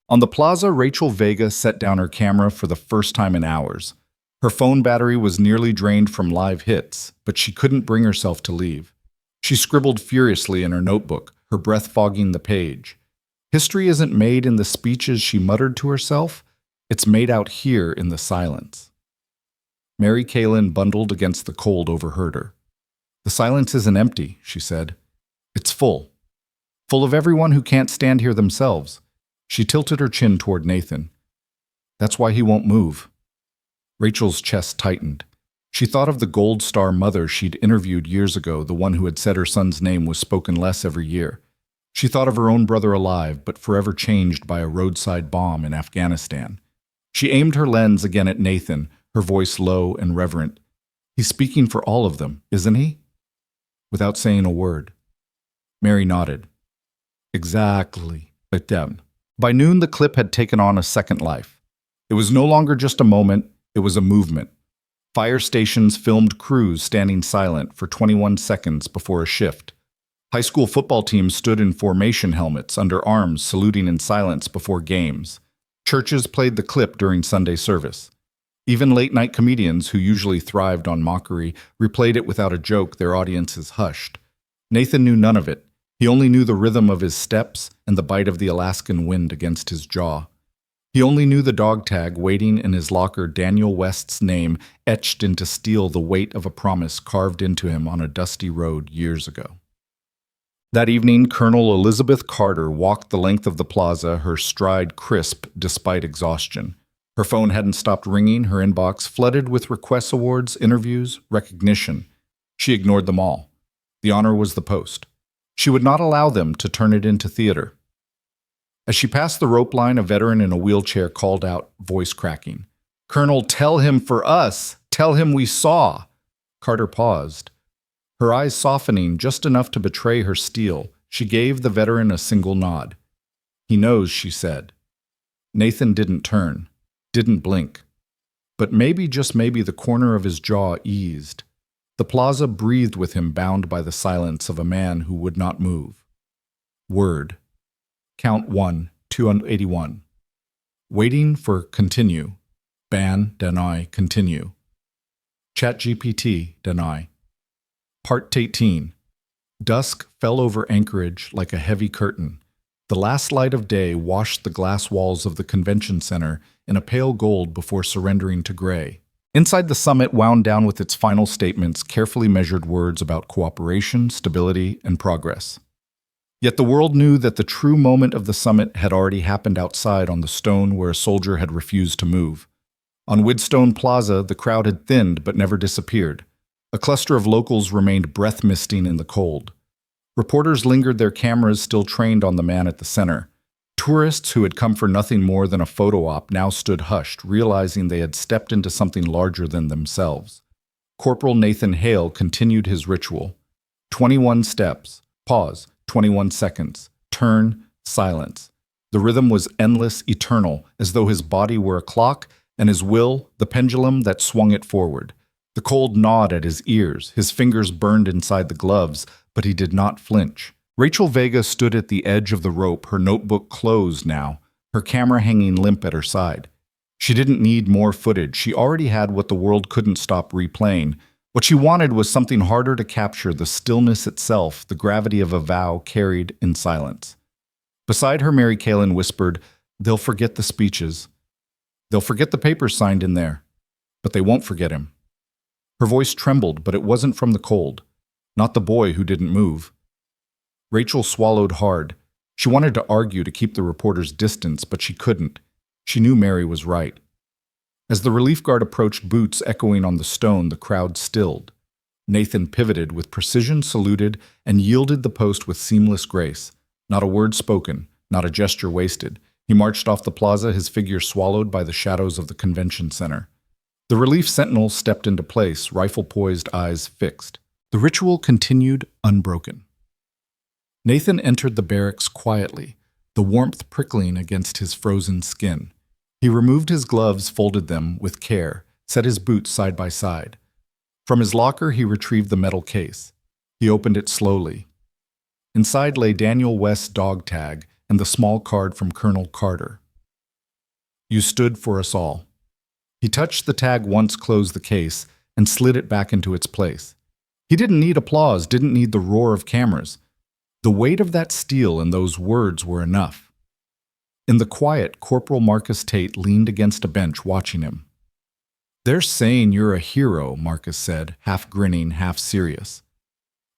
On the plaza, Rachel Vega set down her camera for the first time in hours. Her phone battery was nearly drained from live hits, but she couldn't bring herself to leave. She scribbled furiously in her notebook, her breath fogging the page. History isn't made in the speeches she muttered to herself. It's made out here in the silence. Mary Kalin, bundled against the cold, overheard her. "The silence isn't empty," she said. "It's full. Full of everyone who can't stand here themselves." She tilted her chin toward Nathan. "That's why he won't move." Rachel's chest tightened. She thought of the Gold Star mother she'd interviewed years ago, the one who had said her son's name was spoken less every year. She thought of her own brother alive, but forever changed by a roadside bomb in Afghanistan. She aimed her lens again at Nathan, her voice low and reverent. "He's speaking for all of them, isn't he?" Without saying a word. Mary nodded. "Exactly." By noon, the clip had taken on a second life. It was no longer just a moment, it was a movement. Fire stations filmed crews standing silent for 21 seconds before a shift. High school football teams stood in formation helmets under arms, saluting in silence before games. Churches played the clip during Sunday service. Even late-night comedians, who usually thrived on mockery, replayed it without a joke their audiences hushed. Nathan knew none of it. He only knew the rhythm of his steps and the bite of the Alaskan wind against his jaw. He only knew the dog tag waiting in his locker, Daniel West's name etched into steel, the weight of a promise carved into him on a dusty road years ago. That evening, Colonel Elizabeth Carter walked the length of the plaza, her stride crisp despite exhaustion. Her phone hadn't stopped ringing, her inbox flooded with requests, awards, interviews, recognition. She ignored them all. The honor was the post. She would not allow them to turn it into theater. As she passed the rope line, a veteran in a wheelchair called out, voice cracking, "Colonel, tell him for us! Tell him we saw!" Carter paused. Her eyes softening just enough to betray her steel, she gave the veteran a single nod. "He knows," she said. Nathan didn't turn, didn't blink. But maybe, just maybe, the corner of his jaw eased. The plaza breathed with him, bound by the silence of a man who would not move. Word. Count 1, 281. Waiting for continue. Ban, deny, continue. ChatGPT, deny. Part 18. Dusk fell over Anchorage like a heavy curtain. The last light of day washed the glass walls of the convention center in a pale gold before surrendering to gray. Inside, the summit wound down with its final statements, carefully measured words about cooperation, stability, and progress. Yet the world knew that the true moment of the summit had already happened outside on the stone where a soldier had refused to move. On Widstone Plaza, the crowd had thinned but never disappeared. A cluster of locals remained breath-misting in the cold. Reporters lingered, their cameras still trained on the man at the center. Tourists who had come for nothing more than a photo op now stood hushed, realizing they had stepped into something larger than themselves. Corporal Nathan Hale continued his ritual. 21 steps, pause, 21 seconds, turn, silence. The rhythm was endless, eternal, as though his body were a clock and his will the pendulum that swung it forward. The cold gnawed at his ears, his fingers burned inside the gloves, but he did not flinch. Rachel Vega stood at the edge of the rope, her notebook closed now, her camera hanging limp at her side. She didn't need more footage. She already had what the world couldn't stop replaying. What she wanted was something harder to capture, the stillness itself, the gravity of a vow carried in silence. Beside her, Mary Kalin whispered, "They'll forget the speeches. They'll forget the papers signed in there. But they won't forget him." Her voice trembled, but it wasn't from the cold. Not the boy who didn't move. Rachel swallowed hard. She wanted to argue to keep the reporter's distance, but she couldn't. She knew Mary was right. As the relief guard approached, boots echoing on the stone, the crowd stilled. Nathan pivoted with precision, saluted, and yielded the post with seamless grace. Not a word spoken, not a gesture wasted. He marched off the plaza, his figure swallowed by the shadows of the convention center. The relief sentinel stepped into place, rifle poised, eyes fixed. The ritual continued unbroken. Nathan entered the barracks quietly, the warmth prickling against his frozen skin. He removed his gloves, folded them with care, set his boots side by side. From his locker, he retrieved the metal case. He opened it slowly. Inside lay Daniel West's dog tag and the small card from Colonel Carter. "You stood for us all." He touched the tag once, closed the case, and slid it back into its place. He didn't need applause, didn't need the roar of cameras. The weight of that steel and those words were enough. In the quiet, Corporal Marcus Tate leaned against a bench watching him. "They're saying you're a hero," Marcus said, half grinning, half serious.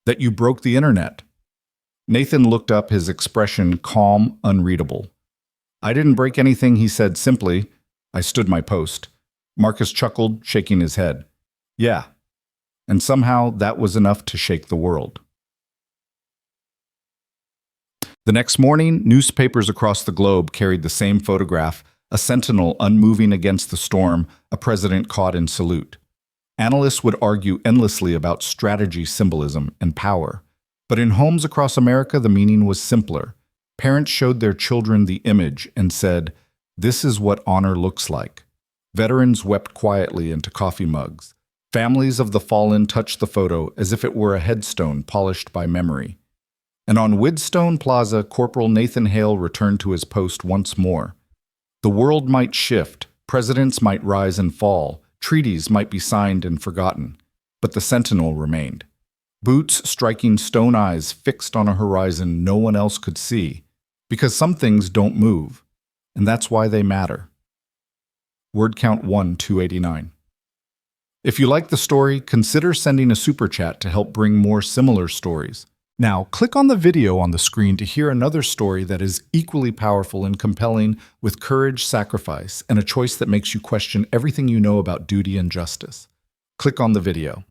"That you broke the internet." Nathan looked up, his expression calm, unreadable. "I didn't break anything," he said simply. "I stood my post." Marcus chuckled, shaking his head. "Yeah." And somehow that was enough to shake the world. The next morning, newspapers across the globe carried the same photograph, a sentinel unmoving against the storm, a president caught in salute. Analysts would argue endlessly about strategy, symbolism, and power. But in homes across America, the meaning was simpler. Parents showed their children the image and said, "This is what honor looks like." Veterans wept quietly into coffee mugs. Families of the fallen touched the photo as if it were a headstone polished by memory. And on Widstone Plaza, Corporal Nathan Hale returned to his post once more. The world might shift, presidents might rise and fall, treaties might be signed and forgotten, but the Sentinel remained. Boots striking stone eyes fixed on a horizon no one else could see, because some things don't move, and that's why they matter. Word count 1289. If you like the story, consider sending a super chat to help bring more similar stories. Now, click on the video on the screen to hear another story that is equally powerful and compelling, with courage, sacrifice, and a choice that makes you question everything you know about duty and justice. Click on the video.